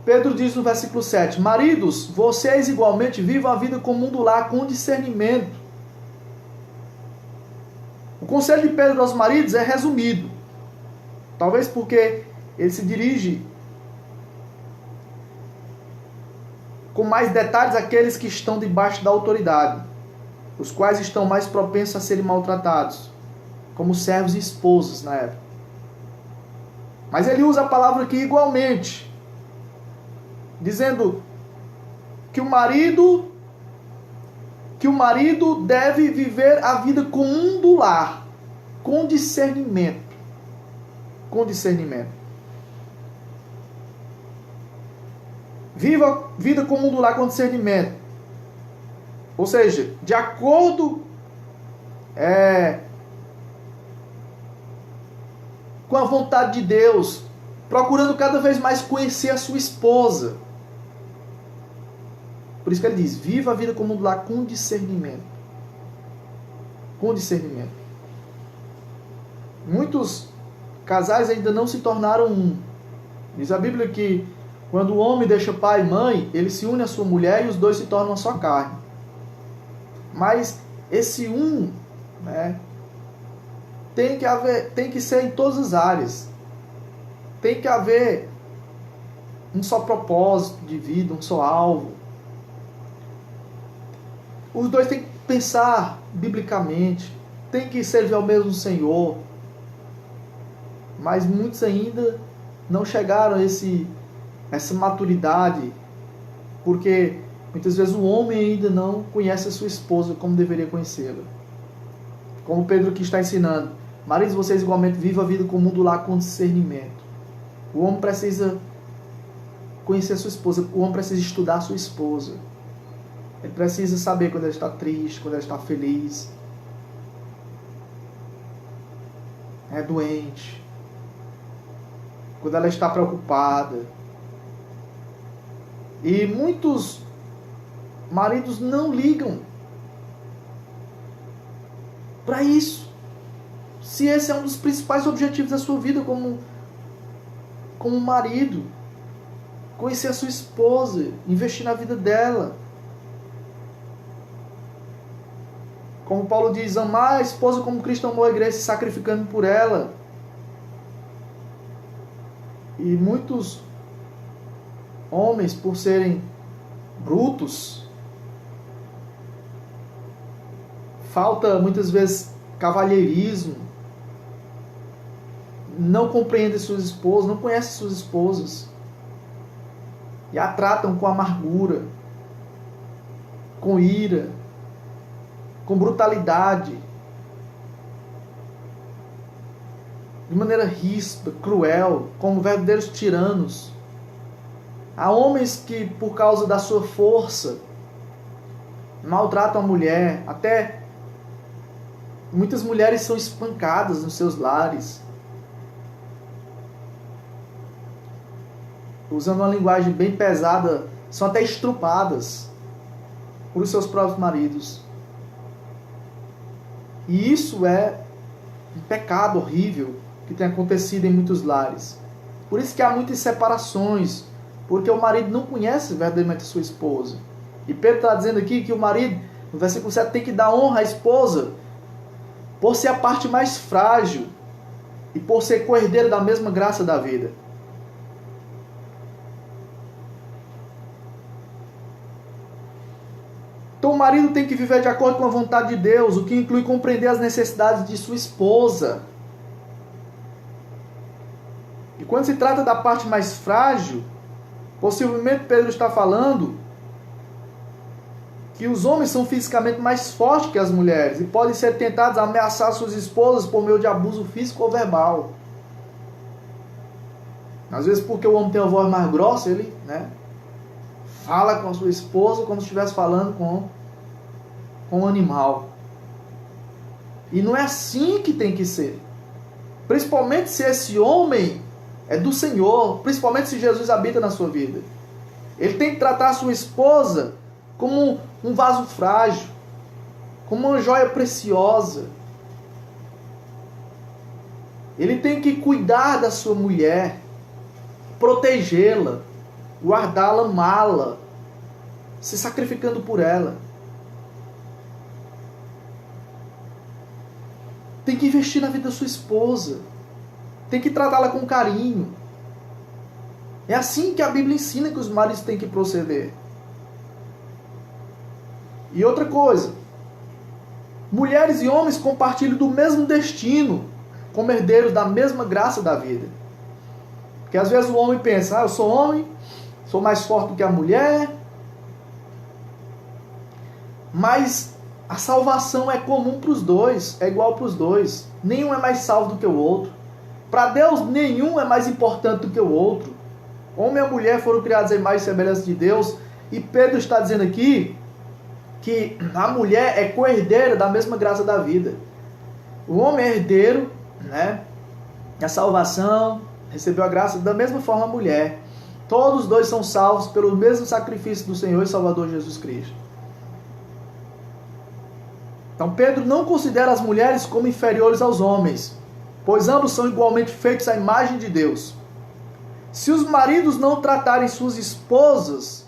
Pedro diz no versículo 7, maridos, vocês igualmente vivam a vida comum do lar com discernimento. O conselho de Pedro aos maridos é resumido. Talvez porque ele se dirige com mais detalhes àqueles que estão debaixo da autoridade, os quais estão mais propensos a serem maltratados, como servos e esposas na época. Mas ele usa a palavra aqui igualmente, dizendo que o marido deve viver a vida comum do lar, com discernimento. Com discernimento. Viva a vida comum do lar com discernimento. Ou seja, de acordo com a vontade de Deus, procurando cada vez mais conhecer a sua esposa. Por isso que ele diz, viva a vida comum do lar com discernimento. Com discernimento. Muitos casais ainda não se tornaram um. Diz a Bíblia que quando o homem deixa pai e mãe, ele se une à sua mulher e os dois se tornam uma só carne. Mas esse um, tem que ser em todas as áreas. Tem que haver um só propósito de vida, um só alvo. Os dois têm que pensar biblicamente, têm que servir ao mesmo Senhor. Mas muitos ainda não chegaram a essa maturidade, porque muitas vezes o homem ainda não conhece a sua esposa como deveria conhecê-la. Como Pedro aqui está ensinando, maridos, vocês igualmente vivam a vida comum do lar com discernimento. O homem precisa conhecer a sua esposa, o homem precisa estudar a sua esposa. Ele precisa saber quando ela está triste, quando ela está feliz, é doente, quando ela está preocupada. E muitos maridos não ligam para isso. Se esse é um dos principais objetivos da sua vida como marido, conhecer a sua esposa, investir na vida dela. Como Paulo diz, amar a esposa como Cristo amou a igreja, se sacrificando por ela. E muitos homens, por serem brutos, falta muitas vezes cavalheirismo, não compreendem suas esposas, não conhecem suas esposas e a tratam com amargura, com ira, com brutalidade, de maneira ríspida, cruel, como verdadeiros tiranos. Há homens que, por causa da sua força, maltratam a mulher. Até muitas mulheres são espancadas nos seus lares. Usando uma linguagem bem pesada, são até estrupadas por seus próprios maridos. E isso é um pecado horrível que tem acontecido em muitos lares. Por isso que há muitas separações, porque o marido não conhece verdadeiramente a sua esposa. E Pedro está dizendo aqui que o marido, no versículo 7, tem que dar honra à esposa por ser a parte mais frágil e por ser co-herdeiro da mesma graça da vida. Então o marido tem que viver de acordo com a vontade de Deus, o que inclui compreender as necessidades de sua esposa. E quando se trata da parte mais frágil, possivelmente Pedro está falando que os homens são fisicamente mais fortes que as mulheres e podem ser tentados a ameaçar suas esposas por meio de abuso físico ou verbal. Às vezes porque o homem tem uma voz mais grossa, ele fala com a sua esposa como se estivesse falando com um animal. E não é assim que tem que ser. Principalmente se esse homem é do Senhor, principalmente se Jesus habita na sua vida. Ele tem que tratar a sua esposa como um vaso frágil, como uma joia preciosa. Ele tem que cuidar da sua mulher, protegê-la, guardá-la, amá-la, se sacrificando por ela. Tem que investir na vida da sua esposa. Tem que tratá-la com carinho. É assim que a Bíblia ensina que os maridos têm que proceder. E outra coisa, mulheres e homens compartilham do mesmo destino, como herdeiros da mesma graça da vida. Porque às vezes o homem pensa, eu sou homem, sou mais forte do que a mulher, mas a salvação é comum para os dois, é igual para os dois. Nenhum é mais salvo do que o outro. Para Deus, nenhum é mais importante do que o outro. Homem e mulher foram criados em imagem e semelhança de Deus, e Pedro está dizendo aqui que a mulher é co-herdeira da mesma graça da vida. O homem é herdeiro, a salvação, recebeu a graça da mesma forma a mulher. Todos os dois são salvos pelo mesmo sacrifício do Senhor e Salvador Jesus Cristo. Então Pedro não considera as mulheres como inferiores aos homens, pois ambos são igualmente feitos à imagem de Deus. Se os maridos não tratarem suas esposas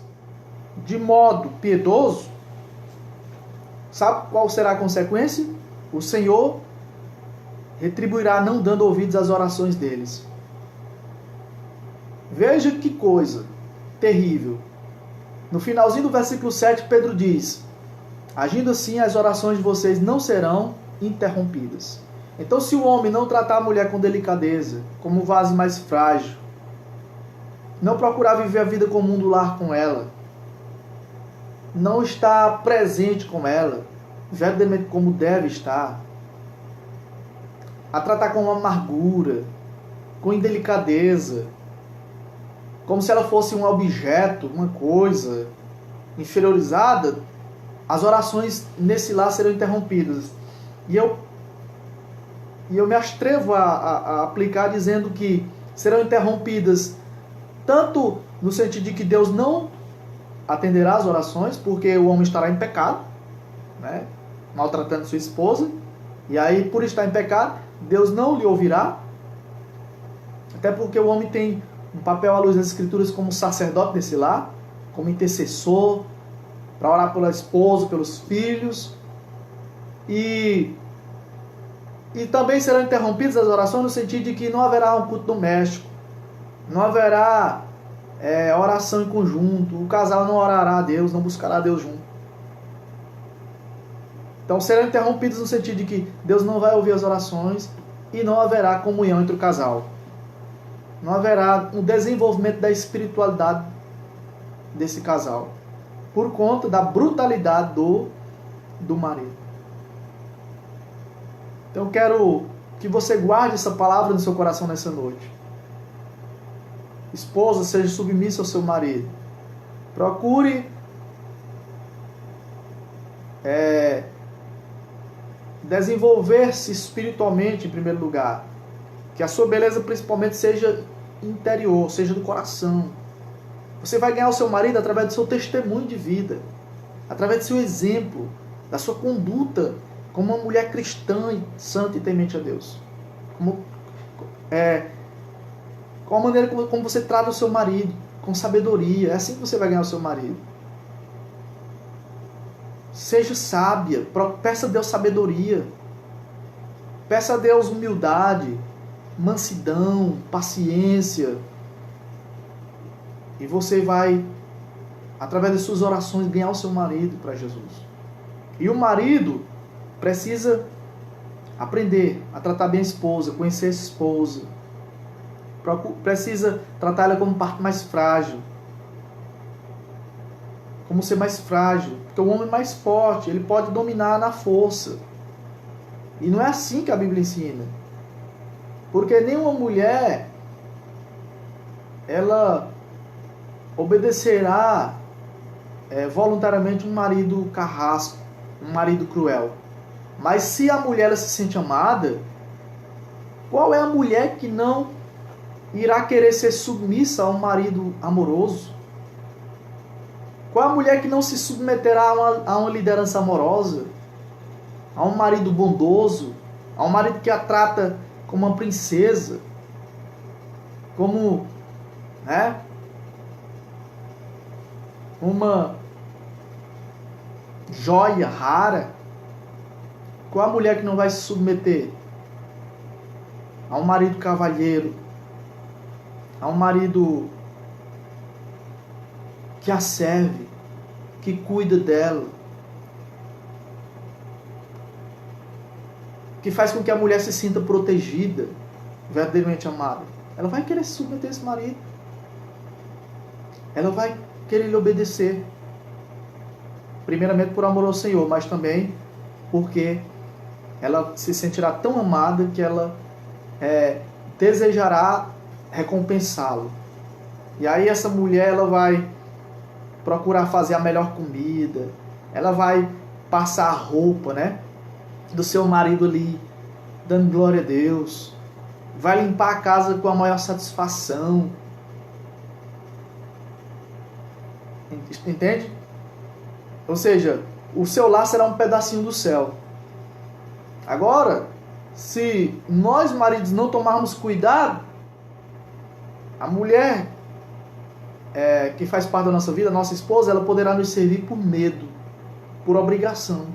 de modo piedoso, sabe qual será a consequência? O Senhor retribuirá não dando ouvidos às orações deles. Veja que coisa terrível. No finalzinho do versículo 7, Pedro diz: agindo assim, as orações de vocês não serão interrompidas. Então, se o homem não tratar a mulher com delicadeza, como um vaso mais frágil, não procurar viver a vida comum do lar com ela, não estar presente com ela, verdadeiramente como deve estar, a tratar com amargura, com indelicadeza, como se ela fosse um objeto, uma coisa inferiorizada, as orações nesse lar serão interrompidas. E eu me atrevo a aplicar dizendo que serão interrompidas tanto no sentido de que Deus não atenderá as orações, porque o homem estará em pecado, maltratando sua esposa, e aí por estar em pecado, Deus não lhe ouvirá, até porque o homem tem um papel à luz das Escrituras como sacerdote desse lar, como intercessor, para orar pela esposa, pelos filhos, e também serão interrompidas as orações no sentido de que não haverá um culto doméstico, não haverá oração em conjunto, o casal não orará a Deus, não buscará a Deus junto. Então serão interrompidos no sentido de que Deus não vai ouvir as orações e não haverá comunhão entre o casal. Não haverá um desenvolvimento da espiritualidade desse casal, por conta da brutalidade do marido. Então eu quero que você guarde essa palavra no seu coração nessa noite. Esposa, seja submissa ao seu marido. Procure desenvolver-se espiritualmente em primeiro lugar. Que a sua beleza principalmente seja interior, seja do coração. Você vai ganhar o seu marido através do seu testemunho de vida, através do seu exemplo, da sua conduta como uma mulher cristã, santa e temente a Deus. Com a maneira como você trata o seu marido, com sabedoria. É assim que você vai ganhar o seu marido. Seja sábia, peça a Deus sabedoria, peça a Deus humildade, mansidão, paciência, e você vai através das suas orações, ganhar o seu marido para Jesus. E o marido precisa aprender a tratar bem a esposa, conhecer a esposa. Precisa tratar ela como parte mais frágil. Como ser mais frágil. Porque o homem é mais forte, ele pode dominar na força. E não é assim que a Bíblia ensina. Porque nenhuma mulher, ela obedecerá voluntariamente um marido carrasco, um marido cruel. Mas se a mulher ela se sente amada, qual é a mulher que não irá querer ser submissa a um marido amoroso? Qual é a mulher que não se submeterá a uma liderança amorosa? A um marido bondoso? A um marido que a trata como uma princesa? Como, uma joia rara? Qual a mulher que não vai se submeter a um marido cavalheiro? A um marido que a serve, que cuida dela, que faz com que a mulher se sinta protegida, verdadeiramente amada. Ela vai querer se submeter a esse marido. Ela vai querer lhe obedecer. Primeiramente por amor ao Senhor, mas também porque ela se sentirá tão amada que ela desejará recompensá-lo. E aí essa mulher ela vai procurar fazer a melhor comida, ela vai passar a roupa, do seu marido ali, dando glória a Deus, vai limpar a casa com a maior satisfação. Entende? Ou seja, o seu lar será um pedacinho do céu. Agora, se nós maridos não tomarmos cuidado, a mulher que faz parte da nossa vida, a nossa esposa, ela poderá nos servir por medo, por obrigação.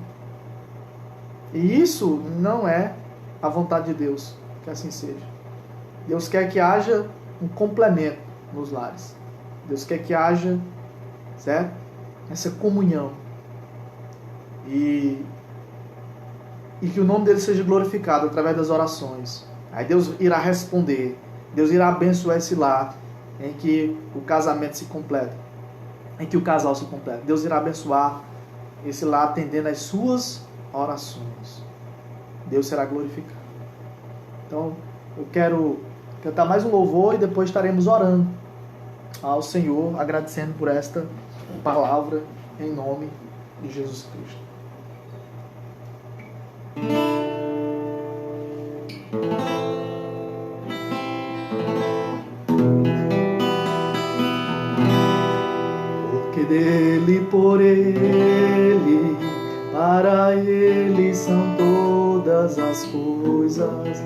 E isso não é a vontade de Deus, que assim seja. Deus quer que haja um complemento nos lares. Deus quer que haja, certo? Essa comunhão. E que o nome dele seja glorificado através das orações. Aí Deus irá responder. Deus irá abençoar esse lar em que o casamento se completa, em que o casal se completa. Deus irá abençoar esse lar atendendo às suas orações. Deus será glorificado. Então, eu quero cantar mais um louvor e depois estaremos orando ao Senhor, agradecendo por esta palavra em nome de Jesus Cristo. Porque dele, por ele, para ele são todas as coisas.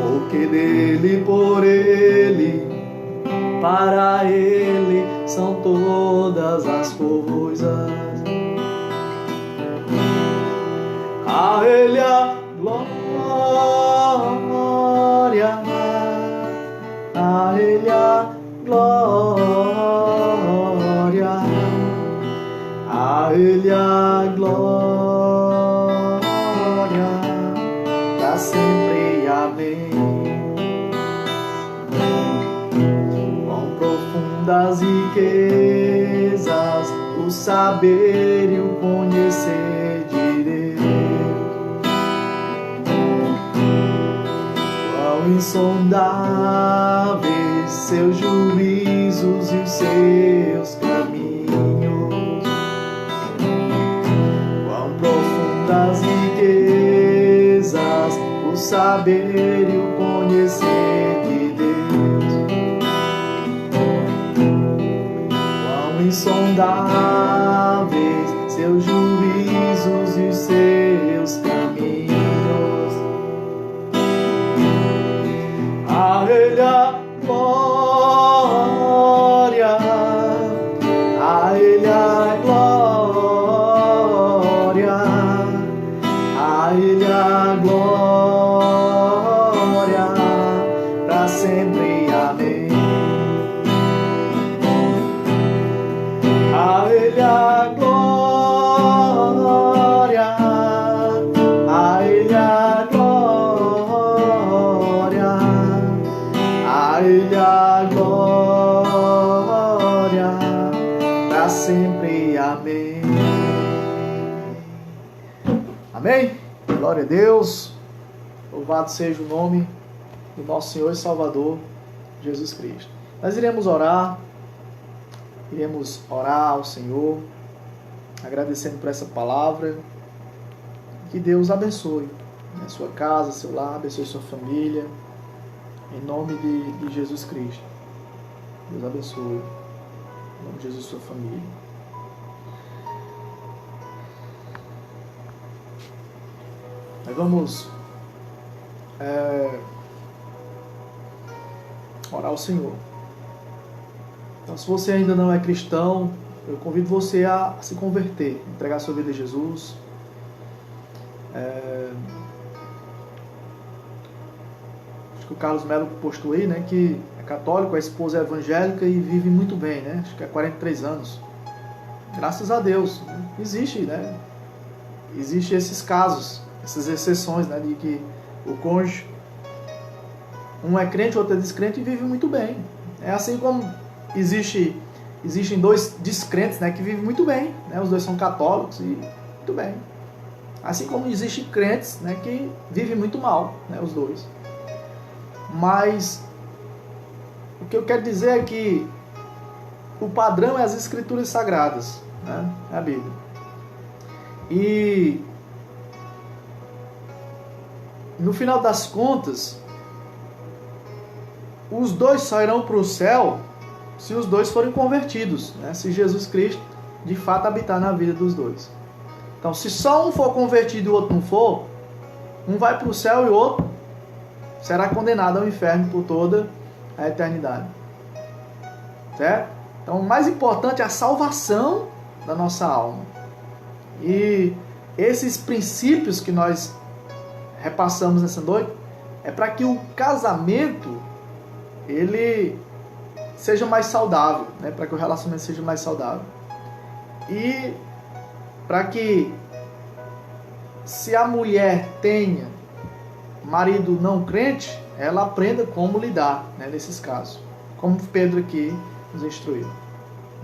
Porque dele, por ele, para ele são todas as coisas. A ele a glória, a ele a glória, a ele a glória, para sempre, amém. Quão profundas riquezas o saber e o conhecer de Deus, quão insondáveis seus juízos e os seus caminhos, quão profundas riquezas o saber e o conhecer de Deus, quão insondáveis seus juízos e os seus caminhos. A ele a glória, a ele a glória, a ele a glória, para sempre, amém. Amém? Glória a Deus. Louvado seja o nome do nosso Senhor e Salvador, Jesus Cristo. Nós iremos orar ao Senhor, agradecendo por essa palavra. Que Deus abençoe a sua casa, seu lar, abençoe sua família, em nome de Jesus Cristo. Deus abençoe, em nome de Jesus, sua família. Nós vamos orar ao Senhor. Então, se você ainda não é cristão, eu convido você a se converter, entregar sua vida a Jesus. Acho que o Carlos Melo postou aí, né, que é católico, a esposa é evangélica e vive muito bem, né? Acho que é 43 anos. Graças a Deus, né? Existe esses casos, essas exceções, né, de que o cônjuge, um é crente, o outro é descrente e vive muito bem. É assim como existem dois descrentes, né, que vivem muito bem, né? Os dois são católicos e muito bem. Assim como existem crentes, né, que vivem muito mal, né, os dois. Mas o que eu quero dizer é que o padrão é as Escrituras Sagradas, né, é a Bíblia. E no final das contas, os dois só irão para o céu se os dois forem convertidos, né? Se Jesus Cristo de fato habitar na vida dos dois. Então, se só um for convertido e o outro não for, um vai para o céu e o outro será condenado ao inferno por toda a eternidade. Certo? Então, o mais importante é a salvação da nossa alma. E esses princípios que nós repassamos nessa noite é para que o casamento ele seja mais saudável, né? Para que o relacionamento seja mais saudável. E para que, se a mulher tenha marido não crente, ela aprenda como lidar, né, nesses casos, como Pedro aqui nos instruiu.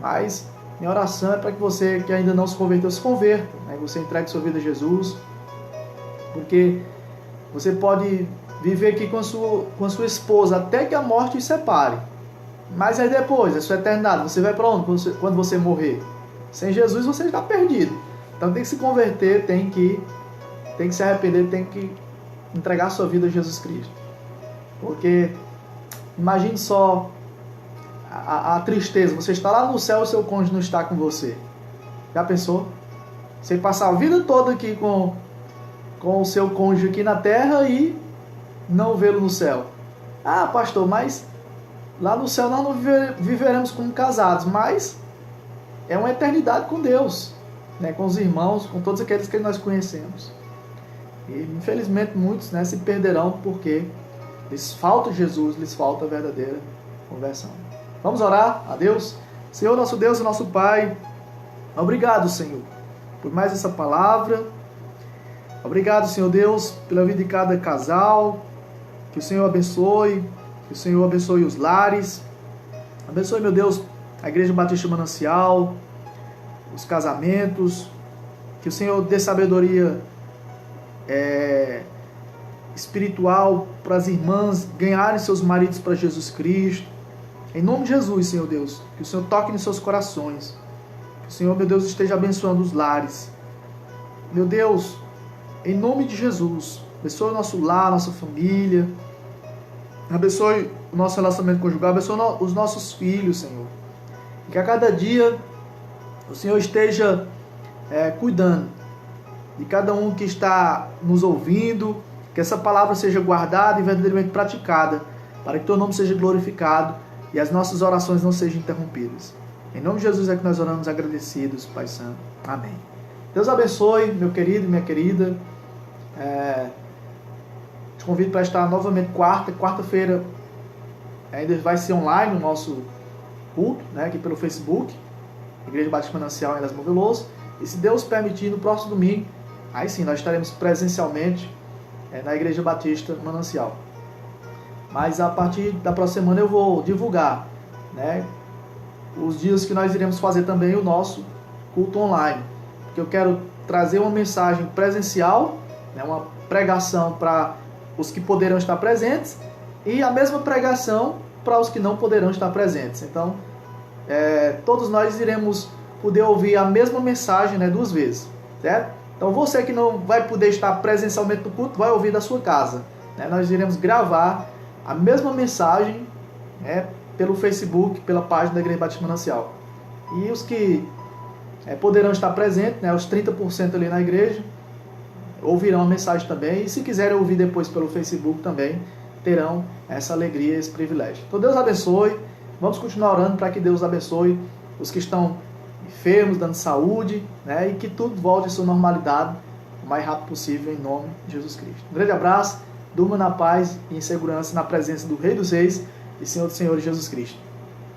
Mas minha oração é para que você que ainda não se converteu, se converta, né? Você entregue sua vida a Jesus, porque você pode viver aqui com a sua esposa até que a morte os separe. Mas aí depois, a sua eternidade, você vai para onde quando você morrer? Sem Jesus você está perdido. Então tem que se converter, tem que se arrepender, tem que entregar sua vida a Jesus Cristo. Porque imagine só a tristeza. Você está lá no céu e o seu cônjuge não está com você. Já pensou? Você passar a vida toda aqui com o seu cônjuge aqui na terra e não vê-lo no céu. Ah, pastor, mas lá no céu nós não viveremos como casados, mas é uma eternidade com Deus, né, com os irmãos, com todos aqueles que nós conhecemos. E infelizmente muitos, né, se perderão porque lhes falta Jesus, lhes falta a verdadeira conversão. Vamos orar a Deus? Senhor, nosso Deus e nosso Pai, obrigado, Senhor, por mais essa palavra. Obrigado, Senhor Deus, pela vida de cada casal. Que o Senhor abençoe, que o Senhor abençoe os lares. Abençoe, meu Deus, a Igreja Batista Manancial, os casamentos. Que o Senhor dê sabedoria espiritual para as irmãs ganharem seus maridos para Jesus Cristo. Em nome de Jesus, Senhor Deus, que o Senhor toque nos seus corações. Que o Senhor, meu Deus, esteja abençoando os lares. Meu Deus, em nome de Jesus, abençoe o nosso lar, nossa família. Abençoe o nosso relacionamento conjugal. Abençoe os nossos filhos, Senhor. E que a cada dia o Senhor esteja cuidando de cada um que está nos ouvindo. Que essa palavra seja guardada e verdadeiramente praticada, para que teu nome seja glorificado e as nossas orações não sejam interrompidas. Em nome de Jesus é que nós oramos agradecidos, Pai Santo. Amém. Deus abençoe, meu querido e minha querida. Te convido para estar novamente quarta-feira. Ainda vai ser online o nosso culto, né, aqui pelo Facebook, Igreja Batista Manancial em Erasmo Veloso. E se Deus permitir, no próximo domingo, aí sim, nós estaremos presencialmente na Igreja Batista Manancial. Mas a partir da próxima semana eu vou divulgar, né, os dias que nós iremos fazer também o nosso culto online. que eu quero trazer uma mensagem presencial, né, uma pregação para os que poderão estar presentes e a mesma pregação para os que não poderão estar presentes. Então, todos nós iremos poder ouvir a mesma mensagem, né, 2 vezes, certo? Então, você que não vai poder estar presencialmente no culto, vai ouvir da sua casa, né? Nós iremos gravar a mesma mensagem, né, pelo Facebook, pela página da Igreja Batista Manancial. E os que poderão estar presentes, né, os 30% ali na igreja, ouvirão a mensagem também. E se quiserem ouvir depois pelo Facebook também, terão essa alegria, esse privilégio. Então Deus abençoe. Vamos continuar orando para que Deus abençoe os que estão enfermos, dando saúde, né, e que tudo volte à sua normalidade o mais rápido possível, em nome de Jesus Cristo. Um grande abraço, durma na paz e em segurança, na presença do Rei dos Reis e Senhor dos Senhores, Jesus Cristo.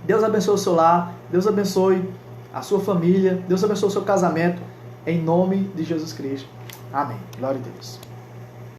Deus abençoe o seu lar, Deus abençoe a sua família, Deus abençoe o seu casamento, em nome de Jesus Cristo. Amém. Glória a Deus.